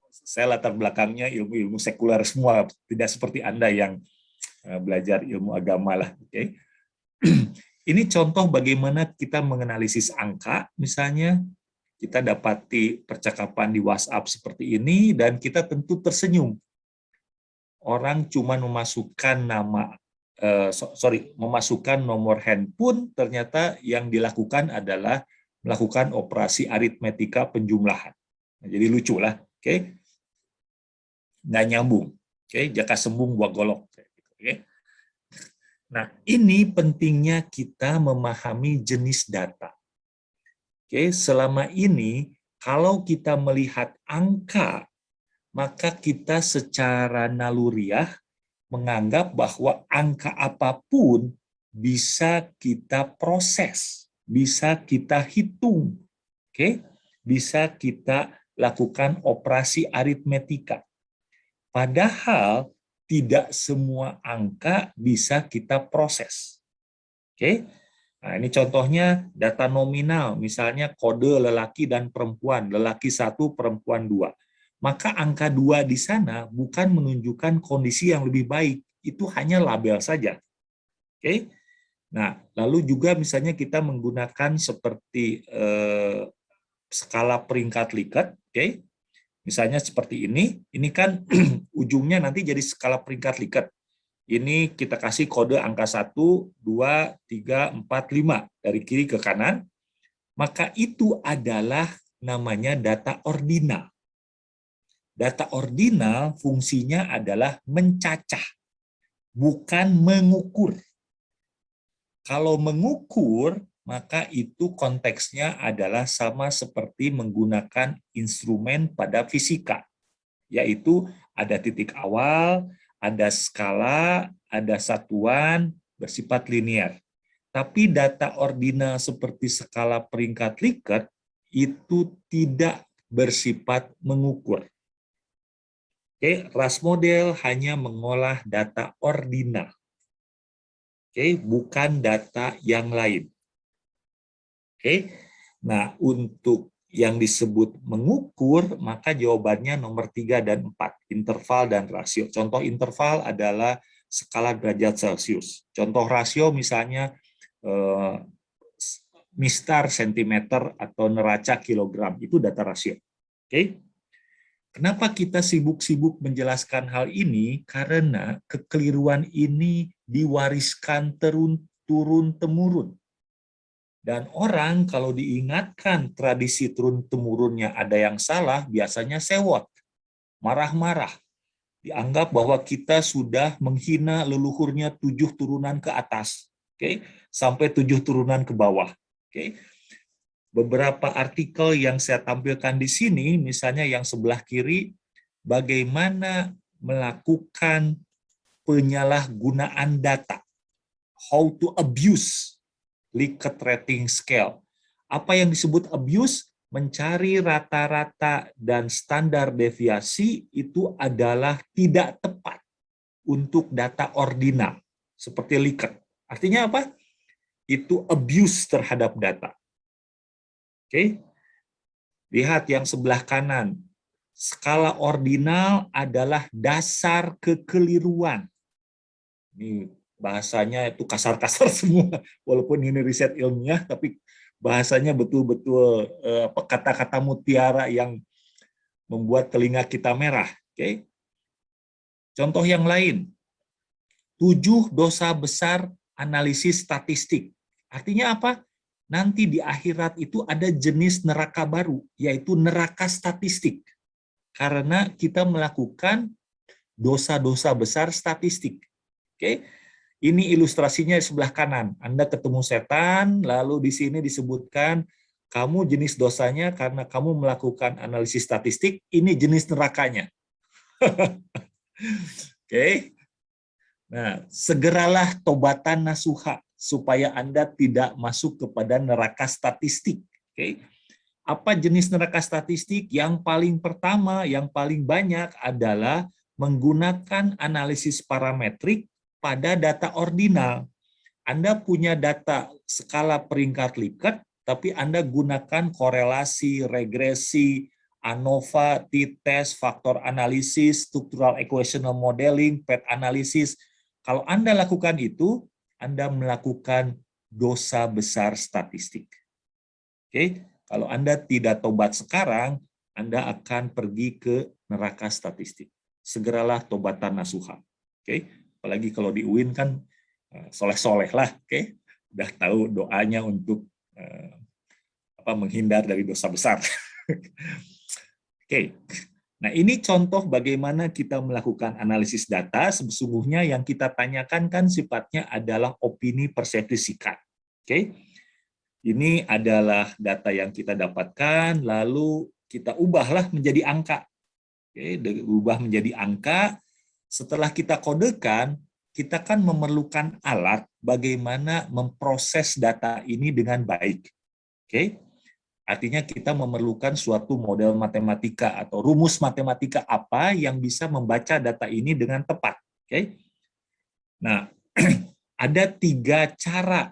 [SPEAKER 1] Saya latar belakangnya ilmu-ilmu sekuler semua, tidak seperti Anda yang belajar ilmu agama lah, oke. Ini contoh bagaimana kita menganalisis angka, misalnya kita dapati percakapan di WhatsApp seperti ini, dan kita tentu tersenyum. Orang cuma memasukkan memasukkan nomor handphone, ternyata yang dilakukan adalah melakukan operasi aritmetika penjumlahan. Nah, jadi lucu lah, oke? Nggak nyambung, oke? Jaka sembung buah golok, oke? Nah, ini pentingnya kita memahami jenis data. Oke, selama ini kalau kita melihat angka, maka kita secara naluriah menganggap bahwa angka apapun bisa kita proses, bisa kita hitung, oke? Bisa kita lakukan operasi aritmetika. Padahal tidak semua angka bisa kita proses. Oke? Nah, ini contohnya data nominal, misalnya kode lelaki dan perempuan, lelaki 1, perempuan 2. Maka angka 2 di sana bukan menunjukkan kondisi yang lebih baik, itu hanya label saja. Oke? Nah, lalu juga misalnya kita menggunakan seperti skala peringkat Likert, oke? Misalnya seperti ini kan ujungnya nanti jadi skala peringkat Likert. Ini kita kasih kode angka 1, 2, 3, 4, 5 dari kiri ke kanan. Maka itu adalah namanya data ordinal. Data ordinal fungsinya adalah mencacah, bukan mengukur. Kalau mengukur, maka itu konteksnya adalah sama seperti menggunakan instrumen pada fisika, yaitu ada titik awal, ada skala, ada satuan bersifat linear. Tapi data ordinal seperti skala peringkat Likert itu tidak bersifat mengukur. Oke, RAS model hanya mengolah data ordinal. Oke, bukan data yang lain. Oke. Nah, untuk yang disebut mengukur, maka jawabannya nomor 3 dan 4, interval dan rasio. Contoh interval adalah skala derajat Celcius. Contoh rasio misalnya mistar sentimeter atau neraca kilogram, itu data rasio. Oke. Kenapa kita sibuk-sibuk menjelaskan hal ini? Karena kekeliruan ini diwariskan turun-temurun. Dan orang kalau diingatkan tradisi turun-temurunnya ada yang salah, biasanya sewot, marah-marah. Dianggap bahwa kita sudah menghina leluhurnya 7 turunan ke atas, oke, sampai 7 turunan ke bawah. Oke. Beberapa artikel yang saya tampilkan di sini, misalnya yang sebelah kiri, bagaimana melakukan penyalahgunaan data, how to abuse Likert rating scale. Apa yang disebut abuse? Mencari rata-rata dan standar deviasi itu adalah tidak tepat untuk data ordinal, seperti Likert. Artinya apa? Itu abuse terhadap data. Oke, lihat yang sebelah kanan. Skala ordinal adalah dasar kekeliruan. Ini bahasanya itu kasar-kasar semua, walaupun ini riset ilmiah, tapi bahasanya betul-betul kata-kata mutiara yang membuat telinga kita merah. Oke. Contoh yang lain, 7 dosa besar analisis statistik. Artinya apa? Nanti di akhirat itu ada jenis neraka baru, yaitu neraka statistik. Karena kita melakukan dosa-dosa besar statistik. Oke, ini ilustrasinya di sebelah kanan. Anda ketemu setan, lalu di sini disebutkan kamu jenis dosanya karena kamu melakukan analisis statistik, ini jenis nerakanya. Oke. Nah, segeralah tobatan nasuha supaya Anda tidak masuk kepada neraka statistik. Oke. Apa jenis neraka statistik? Yang paling pertama, yang paling banyak adalah menggunakan analisis parametrik pada data ordinal. Anda punya data skala peringkat Likert, tapi Anda gunakan korelasi, regresi, ANOVA, t-test, faktor analisis, structural equational modeling, PET analisis. Kalau Anda lakukan itu, Anda melakukan dosa besar statistik. Oke, kalau Anda tidak tobat sekarang, Anda akan pergi ke neraka statistik. Segeralah tobatan nasuha. Oke, apalagi kalau di UIN kan soleh-soleh lah, oke, udah tahu doanya untuk menghindar dari dosa besar. Oke. Nah, ini contoh bagaimana kita melakukan analisis data. Sesungguhnya yang kita tanyakan kan sifatnya adalah opini persepsi sikap. Oke. Ini adalah data yang kita dapatkan, lalu kita ubahlah menjadi angka. Oke, ubah menjadi angka. Setelah kita kodekan, kita kan memerlukan alat bagaimana memproses data ini dengan baik. Oke. Artinya kita memerlukan suatu model matematika atau rumus matematika apa yang bisa membaca data ini dengan tepat. Oke. Nah, ada 3 cara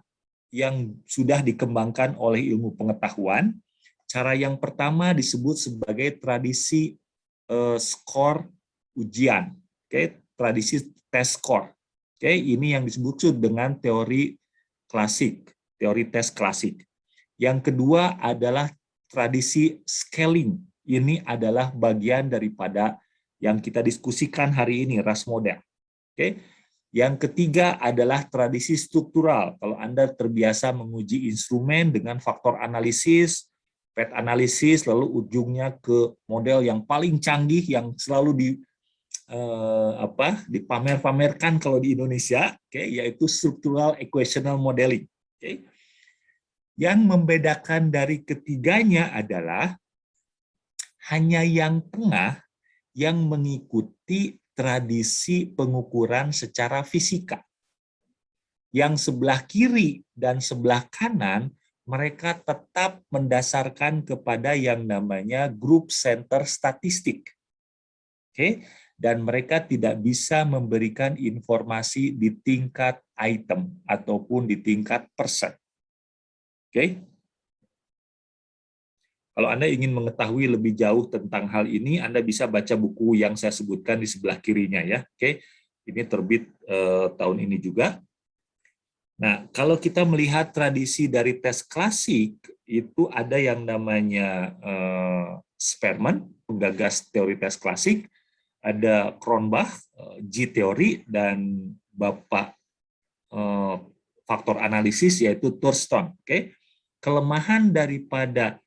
[SPEAKER 1] yang sudah dikembangkan oleh ilmu pengetahuan. Cara yang pertama disebut sebagai tradisi skor ujian. Oke, tradisi tes skor. Oke, ini yang disebut dengan teori klasik, teori tes klasik. Yang kedua adalah tradisi scaling. Ini adalah bagian daripada yang kita diskusikan hari ini, RAS model. Oke. Yang ketiga adalah tradisi struktural. Kalau Anda terbiasa menguji instrumen dengan faktor analisis, PET analisis, lalu ujungnya ke model yang paling canggih yang selalu dipamer-pamerkan kalau di Indonesia, yaitu structural equational modeling. Yang membedakan dari ketiganya adalah hanya yang tengah yang mengikuti tradisi pengukuran secara fisika. Yang sebelah kiri dan sebelah kanan, mereka tetap mendasarkan kepada yang namanya group center statistik. Oke, dan mereka tidak bisa memberikan informasi di tingkat item ataupun di tingkat persen. Oke. Kalau Anda ingin mengetahui lebih jauh tentang hal ini, Anda bisa baca buku yang saya sebutkan di sebelah kirinya ya. Oke. Ini terbit tahun ini juga. Nah, kalau kita melihat tradisi dari tes klasik, itu ada yang namanya Spearman, penggagas teori tes klasik, ada Cronbach, G-teori, dan Bapak faktor analisis yaitu Thurston. Oke. Kelemahan daripada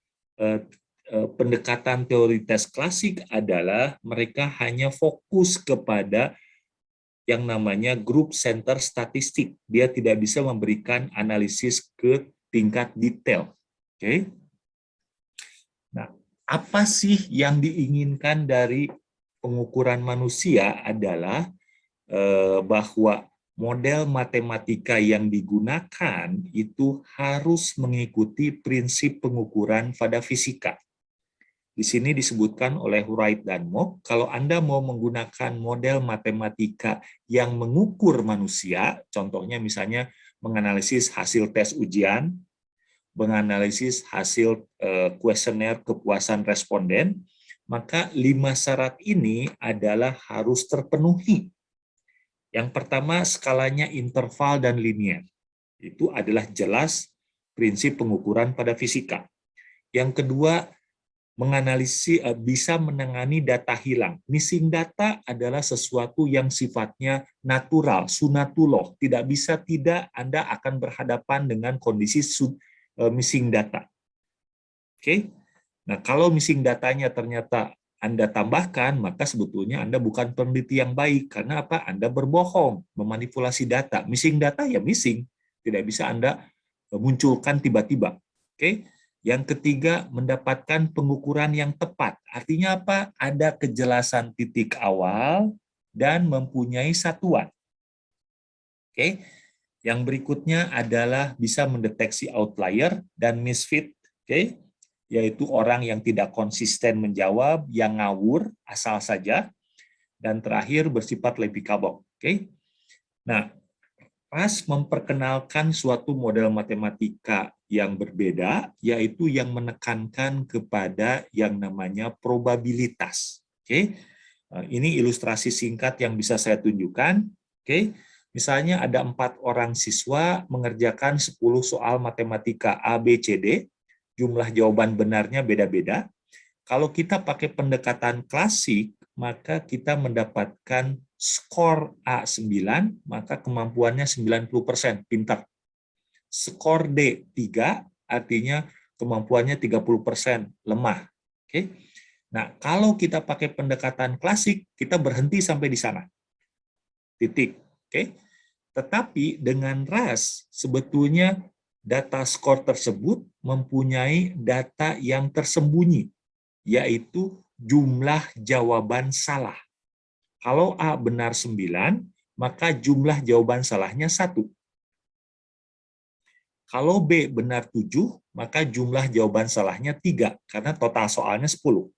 [SPEAKER 1] pendekatan teori tes klasik adalah mereka hanya fokus kepada yang namanya group center statistik. Dia tidak bisa memberikan analisis ke tingkat detail. Oke. Nah, apa sih yang diinginkan dari pengukuran manusia adalah bahwa model matematika yang digunakan itu harus mengikuti prinsip pengukuran pada fisika. Di sini disebutkan oleh Wright dan Mock, kalau Anda mau menggunakan model matematika yang mengukur manusia, contohnya misalnya menganalisis hasil tes ujian, menganalisis hasil kuesioner kepuasan responden, maka 5 syarat ini adalah harus terpenuhi. Yang pertama, skalanya interval dan linear. Itu adalah jelas prinsip pengukuran pada fisika. Yang kedua, menganalisis bisa menangani data hilang. Missing data adalah sesuatu yang sifatnya natural, sunatullah. Tidak bisa tidak Anda akan berhadapan dengan kondisi missing data. Oke. Nah, kalau missing datanya ternyata Anda tambahkan, maka sebetulnya Anda bukan peneliti yang baik. Karena apa? Anda berbohong, memanipulasi data. Missing data ya missing. Tidak bisa Anda munculkan tiba-tiba. Oke. Yang ketiga, mendapatkan pengukuran yang tepat. Artinya apa? Ada kejelasan titik awal dan mempunyai satuan. Oke. Yang berikutnya adalah bisa mendeteksi outlier dan misfit. Oke. Yaitu orang yang tidak konsisten menjawab, yang ngawur, asal saja, dan terakhir bersifat replicable. Oke. Nah, Ras memperkenalkan suatu model matematika yang berbeda, yaitu yang menekankan kepada yang namanya probabilitas. Oke. Ini ilustrasi singkat yang bisa saya tunjukkan. Oke. Misalnya ada 4 orang siswa mengerjakan 10 soal matematika A, B, C, D, jumlah jawaban benarnya beda-beda. Kalau kita pakai pendekatan klasik, maka kita mendapatkan skor A9, maka kemampuannya 90%, pintar. Skor D3, artinya kemampuannya 30%, lemah. Oke. Nah, kalau kita pakai pendekatan klasik, kita berhenti sampai di sana. Titik. Oke. Tetapi dengan RAS, sebetulnya data skor tersebut mempunyai data yang tersembunyi, yaitu jumlah jawaban salah. Kalau A benar 9, maka jumlah jawaban salahnya 1. Kalau B benar 7, maka jumlah jawaban salahnya 3, karena total soalnya 10.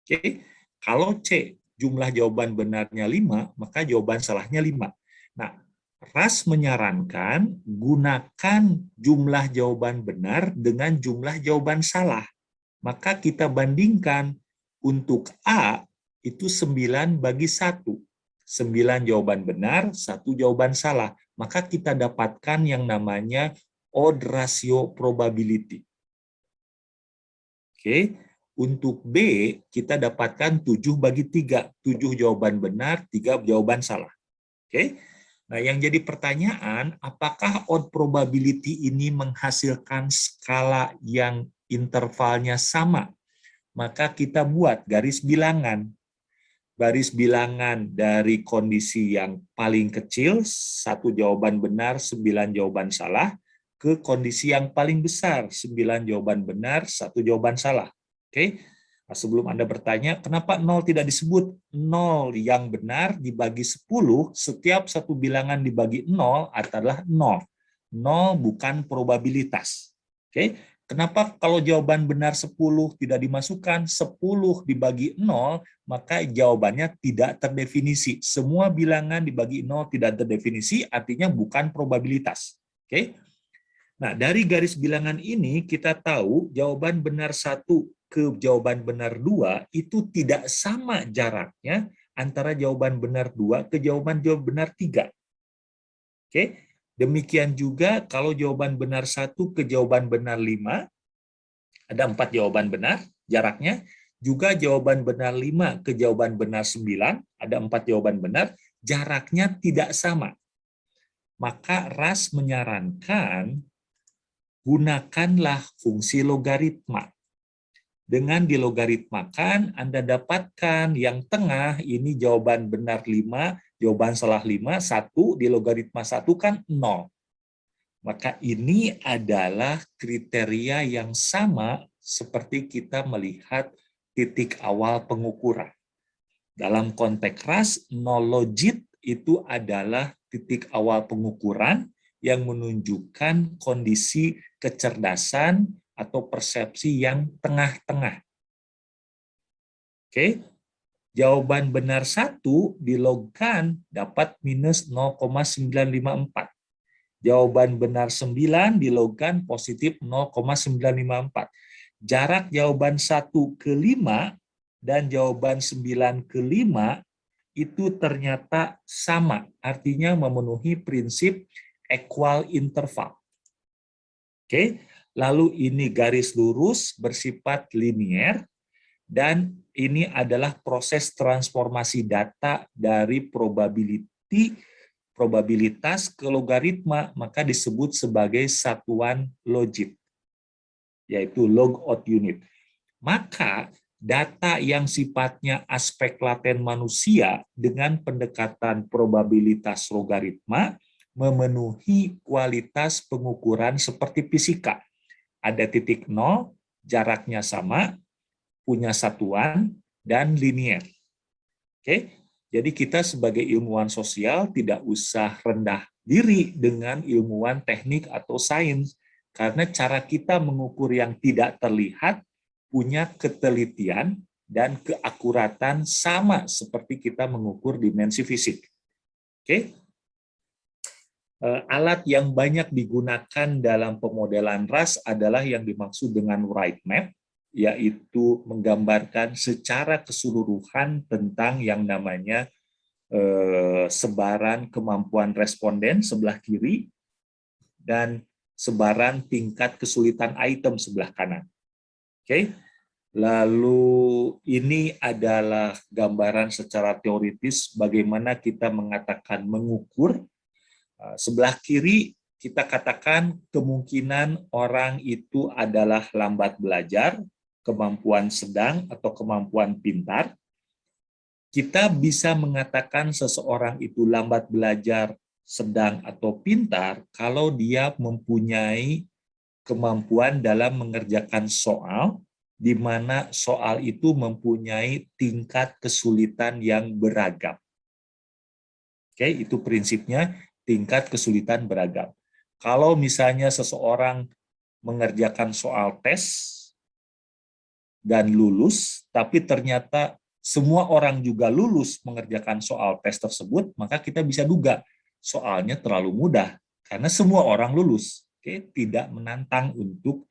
[SPEAKER 1] Oke. Kalau C, jumlah jawaban benarnya 5, maka jawaban salahnya 5. Nah, Ras menyarankan gunakan jumlah jawaban benar dengan jumlah jawaban salah. Maka kita bandingkan untuk A itu 9 bagi 1. 9 jawaban benar, 1 jawaban salah. Maka kita dapatkan yang namanya odd ratio probability. Oke. Untuk B, kita dapatkan 7 bagi 3. 7 jawaban benar, 3 jawaban salah. Oke. Nah, yang jadi pertanyaan, apakah odd probability ini menghasilkan skala yang intervalnya sama? Maka kita buat garis bilangan. Garis bilangan dari kondisi yang paling kecil, 1 jawaban benar, 9 jawaban salah, ke kondisi yang paling besar, 9 jawaban benar, 1 jawaban salah. Oke. Nah, sebelum Anda bertanya, kenapa 0 tidak disebut? 0 yang benar dibagi 10, setiap satu bilangan dibagi 0 adalah 0. 0 bukan probabilitas. Oke. Kenapa kalau jawaban benar 10 tidak dimasukkan, 10 dibagi 0, maka jawabannya tidak terdefinisi. Semua bilangan dibagi 0 tidak terdefinisi, artinya bukan probabilitas. Oke. Nah, dari garis bilangan ini kita tahu jawaban benar 1 ke jawaban benar 2 itu tidak sama jaraknya antara jawaban benar 2 ke jawaban benar 3. Oke. Demikian juga kalau jawaban benar 1 ke jawaban benar 5, ada 4 jawaban benar jaraknya, juga jawaban benar 5 ke jawaban benar 9, ada 4 jawaban benar, jaraknya tidak sama. Maka Ras menyarankan gunakanlah fungsi logaritma. Dengan dilogaritmakan, Anda dapatkan yang tengah, ini jawaban benar 5, jawaban salah 5, 1, dilogaritma 1 kan 0. Maka ini adalah kriteria yang sama seperti kita melihat titik awal pengukuran. Dalam konteks RAS, no logit itu adalah titik awal pengukuran yang menunjukkan kondisi kecerdasan atau persepsi yang tengah-tengah. Oke, jawaban benar 1 dilogkan dapat minus 0,954. Jawaban benar 9 dilogkan positif 0,954. Jarak jawaban 1 ke 5 dan jawaban 9 ke 5 itu ternyata sama, artinya memenuhi prinsip equal interval. Oke, lalu ini garis lurus bersifat linier, dan ini adalah proses transformasi data dari probabilitas ke logaritma, maka disebut sebagai satuan logit, yaitu log odd unit. Maka data yang sifatnya aspek laten manusia dengan pendekatan probabilitas logaritma memenuhi kualitas pengukuran seperti fisika. Ada titik nol, jaraknya sama, punya satuan, dan linier. Oke, jadi kita sebagai ilmuwan sosial tidak usah rendah diri dengan ilmuwan teknik atau sains, karena cara kita mengukur yang tidak terlihat punya ketelitian dan keakuratan sama seperti kita mengukur dimensi fisik. Oke, alat yang banyak digunakan dalam pemodelan RAS adalah yang dimaksud dengan right map, yaitu menggambarkan secara keseluruhan tentang yang namanya sebaran kemampuan responden sebelah kiri dan sebaran tingkat kesulitan item sebelah kanan. Oke, lalu ini adalah gambaran secara teoritis bagaimana kita mengatakan mengukur. Sebelah kiri kita katakan kemungkinan orang itu adalah lambat belajar, kemampuan sedang atau kemampuan pintar. Kita bisa mengatakan seseorang itu lambat belajar, sedang atau pintar kalau dia mempunyai kemampuan dalam mengerjakan soal, di mana soal itu mempunyai tingkat kesulitan yang beragam. Oke, itu prinsipnya, tingkat kesulitan beragam. Kalau misalnya seseorang mengerjakan soal tes dan lulus, tapi ternyata semua orang juga lulus mengerjakan soal tes tersebut, maka kita bisa duga soalnya terlalu mudah, karena semua orang lulus. Oke, tidak menantang untuk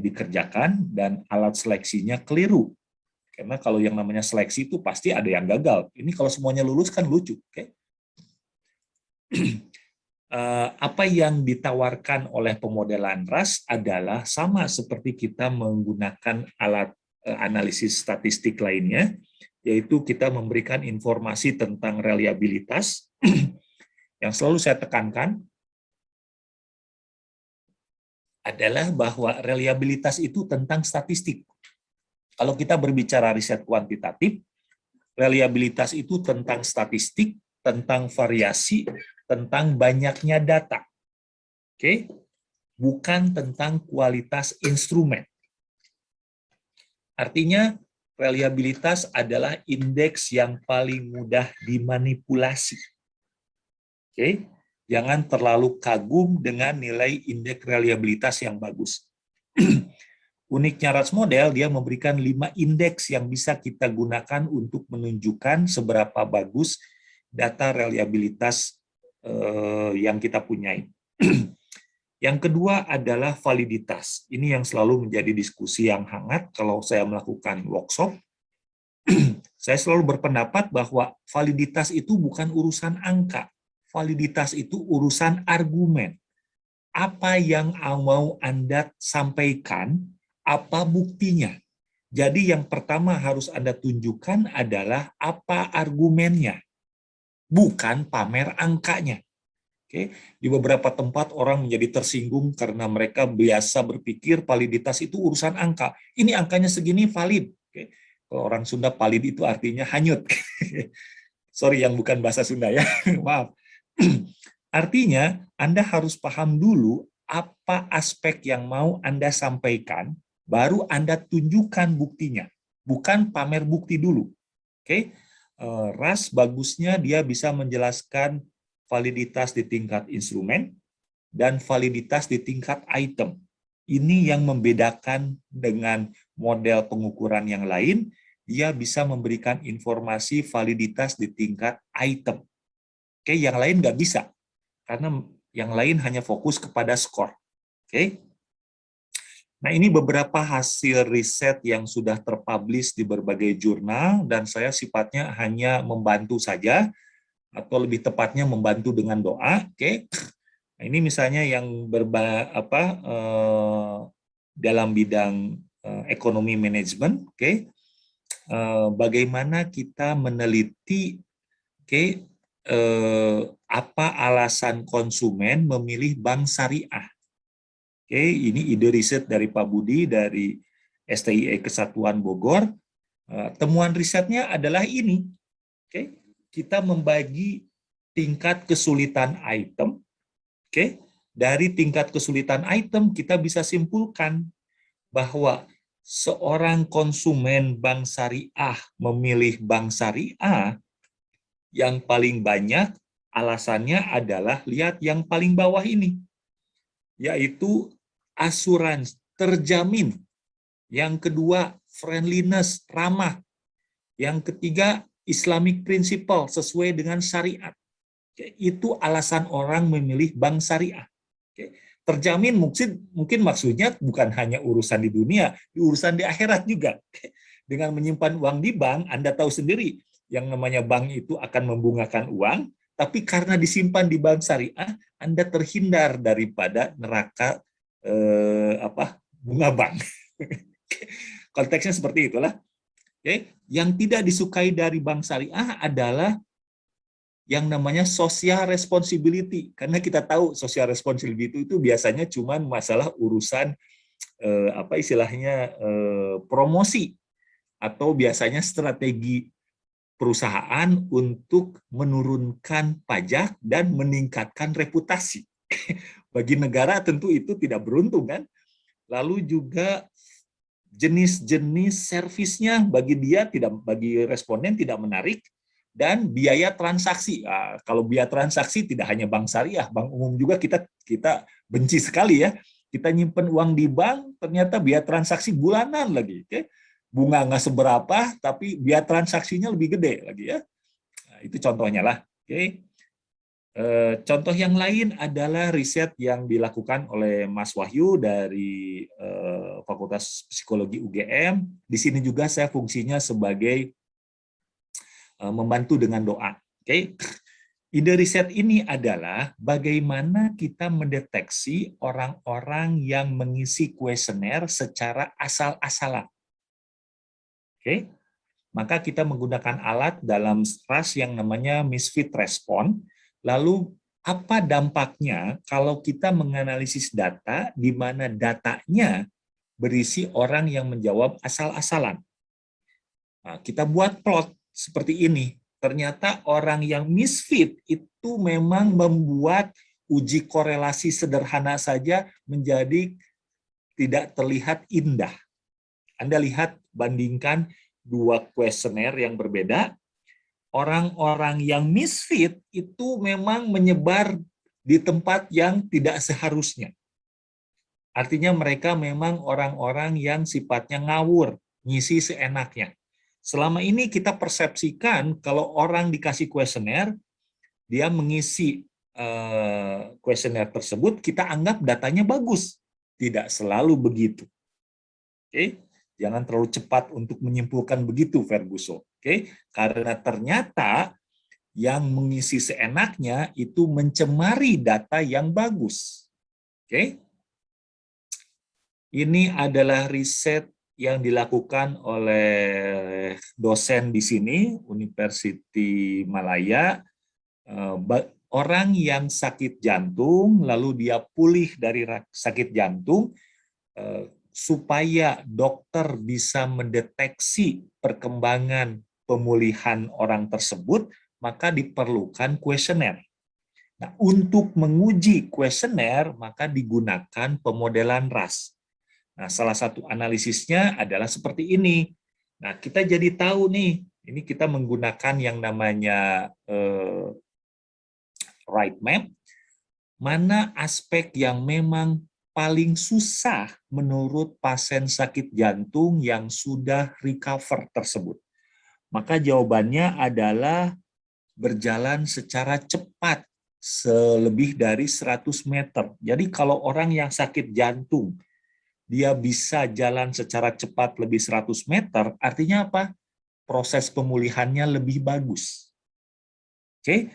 [SPEAKER 1] dikerjakan, dan alat seleksinya keliru. Karena kalau yang namanya seleksi itu pasti ada yang gagal. Ini kalau semuanya lulus kan lucu. Oke. Apa yang ditawarkan oleh pemodelan RAS adalah sama seperti kita menggunakan alat analisis statistik lainnya, yaitu kita memberikan informasi tentang reliabilitas. Yang selalu saya tekankan adalah bahwa reliabilitas itu tentang statistik. Kalau kita berbicara riset kuantitatif, reliabilitas itu tentang statistik, tentang variasi, tentang banyaknya data. Oke? Bukan tentang kualitas instrumen. Artinya, reliabilitas adalah indeks yang paling mudah dimanipulasi. Oke? Jangan terlalu kagum dengan nilai indeks reliabilitas yang bagus. Uniknya RAS model, dia memberikan 5 indeks yang bisa kita gunakan untuk menunjukkan seberapa bagus data reliabilitas yang kita punyai. Yang kedua adalah validitas. Ini yang selalu menjadi diskusi yang hangat kalau saya melakukan workshop. Saya selalu berpendapat bahwa validitas itu bukan urusan angka. Validitas itu urusan argumen. Apa yang mau Anda sampaikan, apa buktinya. Jadi yang pertama harus Anda tunjukkan adalah apa argumennya, bukan pamer angkanya. Oke, di beberapa tempat orang menjadi tersinggung karena mereka biasa berpikir validitas itu urusan angka. Ini angkanya segini valid. Oke. Kalau orang Sunda valid itu artinya hanyut. Sorry yang bukan bahasa Sunda ya. Maaf. Artinya Anda harus paham dulu apa aspek yang mau Anda sampaikan, baru Anda tunjukkan buktinya. Bukan pamer bukti dulu. Oke. RAS bagusnya dia bisa menjelaskan validitas di tingkat instrumen, dan validitas di tingkat item. Ini yang membedakan dengan model pengukuran yang lain, dia bisa memberikan informasi validitas di tingkat item. Oke, yang lain nggak bisa, karena yang lain hanya fokus kepada skor. Oke. Nah, ini beberapa hasil riset yang sudah terpublish di berbagai jurnal, dan saya sifatnya hanya membantu saja, atau lebih tepatnya membantu dengan doa. Oke. Nah, ini misalnya yang dalam bidang ekonomi manajemen, oke. Bagaimana kita meneliti, oke, apa alasan konsumen memilih bank syariah. Oke, ini ide riset dari Pak Budi dari STIE Kesatuan Bogor. Temuan risetnya adalah ini. Oke. Kita membagi tingkat kesulitan item. Oke, dari tingkat kesulitan item kita bisa simpulkan bahwa seorang konsumen bank syariah memilih bank syariah yang paling banyak alasannya adalah lihat yang paling bawah ini, yaitu asuransi terjamin. Yang kedua, friendliness, ramah. Yang ketiga, Islamic principle, sesuai dengan syariat. Itu alasan orang memilih bank syariah. Terjamin mungkin maksudnya bukan hanya urusan di dunia, urusan di akhirat juga. Dengan menyimpan uang di bank, Anda tahu sendiri, yang namanya bank itu akan membungakan uang, tapi karena disimpan di bank syariah, Anda terhindar daripada neraka bunga bank. Konteksnya seperti itulah. Oke, yang tidak disukai dari bank syariah adalah yang namanya social responsibility, karena kita tahu social responsibility itu biasanya cuma masalah urusan promosi atau biasanya strategi perusahaan untuk menurunkan pajak dan meningkatkan reputasi. Bagi negara tentu itu tidak beruntung kan. Lalu juga jenis-jenis servisnya bagi responden tidak menarik, dan biaya transaksi. Kalau biaya transaksi tidak hanya bank syariah, bank umum juga kita benci sekali ya. Kita nyimpen uang di bank, ternyata biaya transaksi bulanan lagi. Oke? Bunga nggak seberapa, tapi biaya transaksinya lebih gede lagi ya. Nah, itu contohnya lah. Oke? Contoh yang lain adalah riset yang dilakukan oleh Mas Wahyu dari Fakultas Psikologi UGM. Di sini juga saya fungsinya sebagai membantu dengan doa. Oke. Ide riset ini adalah bagaimana kita mendeteksi orang-orang yang mengisi kuesioner secara asal-asalan. Oke. Maka kita menggunakan alat dalam RAS yang namanya misfit response. Lalu apa dampaknya kalau kita menganalisis data di mana datanya berisi orang yang menjawab asal-asalan. Nah, kita buat plot seperti ini. Ternyata orang yang misfit itu memang membuat uji korelasi sederhana saja menjadi tidak terlihat indah. Anda lihat, bandingkan dua kuesioner yang berbeda. Orang-orang yang misfit itu memang menyebar di tempat yang tidak seharusnya. Artinya mereka memang orang-orang yang sifatnya ngawur, ngisi seenaknya. Selama ini kita persepsikan kalau orang dikasih kuesioner, dia mengisi kuesioner tersebut, kita anggap datanya bagus. Tidak selalu begitu. Oke, jangan terlalu cepat untuk menyimpulkan begitu, Ferguson. Oke, karena ternyata yang mengisi seenaknya itu mencemari data yang bagus. Oke, ini adalah riset yang dilakukan oleh dosen di sini, University Malaya. orang yang sakit jantung, lalu dia pulih dari sakit jantung, supaya dokter bisa mendeteksi perkembangan pemulihan orang tersebut, maka diperlukan kuesioner. Nah, untuk menguji kuesioner, maka digunakan pemodelan RAS. Nah, salah satu analisisnya adalah seperti ini. Nah, kita jadi tahu nih, ini kita menggunakan yang namanya right map, mana aspek yang memang paling susah menurut pasien sakit jantung yang sudah recover tersebut. Maka jawabannya adalah berjalan secara cepat, selebih dari 100 meter. Jadi kalau orang yang sakit jantung, dia bisa jalan secara cepat lebih 100 meter, artinya apa? Proses pemulihannya lebih bagus. Oke?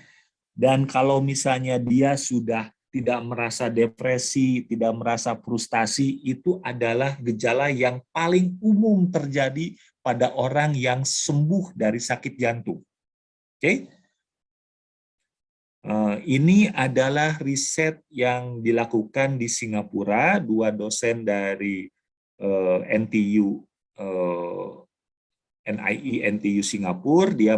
[SPEAKER 1] Dan kalau misalnya dia sudah tidak merasa depresi, tidak merasa frustasi, itu adalah gejala yang paling umum terjadi pada orang yang sembuh dari sakit jantung. Oke? Ini adalah riset yang dilakukan di Singapura, dua dosen dari NTU, NIE NTU Singapura, dia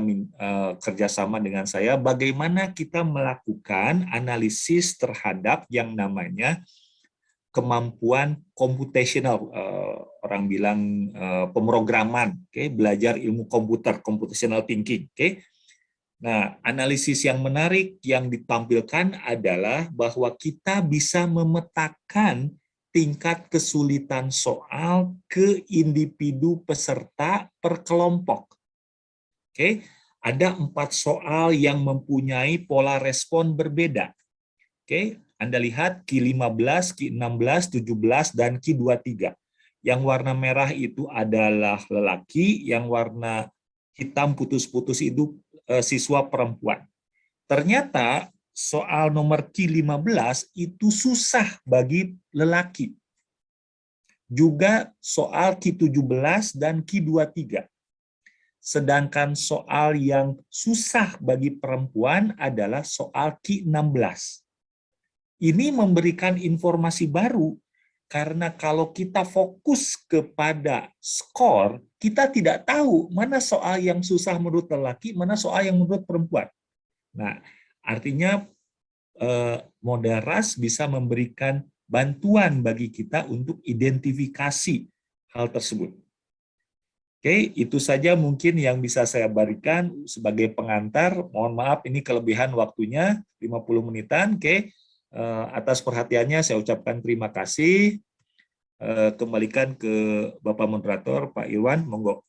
[SPEAKER 1] kerjasama dengan saya, bagaimana kita melakukan analisis terhadap yang namanya kemampuan computational, orang bilang pemrograman, belajar ilmu komputer, computational thinking. Nah, analisis yang menarik yang ditampilkan adalah bahwa kita bisa memetakan tingkat kesulitan soal ke individu peserta per kelompok. Oke, ada 4 soal yang mempunyai pola respon berbeda. Oke, Anda lihat Q15, Q16, 17, dan Q23. Yang warna merah itu adalah lelaki, yang warna hitam putus-putus itu siswa perempuan. Ternyata soal nomor Q15 itu susah bagi lelaki. Juga soal Q17 dan Q23. Sedangkan soal yang susah bagi perempuan adalah soal Q16. Ini memberikan informasi baru, karena kalau kita fokus kepada skor, kita tidak tahu mana soal yang susah menurut lelaki, mana soal yang menurut perempuan. Nah, artinya model RAS bisa memberikan bantuan bagi kita untuk identifikasi hal tersebut. Oke, itu saja mungkin yang bisa saya berikan sebagai pengantar. Mohon maaf, ini kelebihan waktunya, 50 menitan. Oke. Atas perhatiannya saya ucapkan terima kasih. Kembalikan ke Bapak Moderator, Pak Irwan, monggo.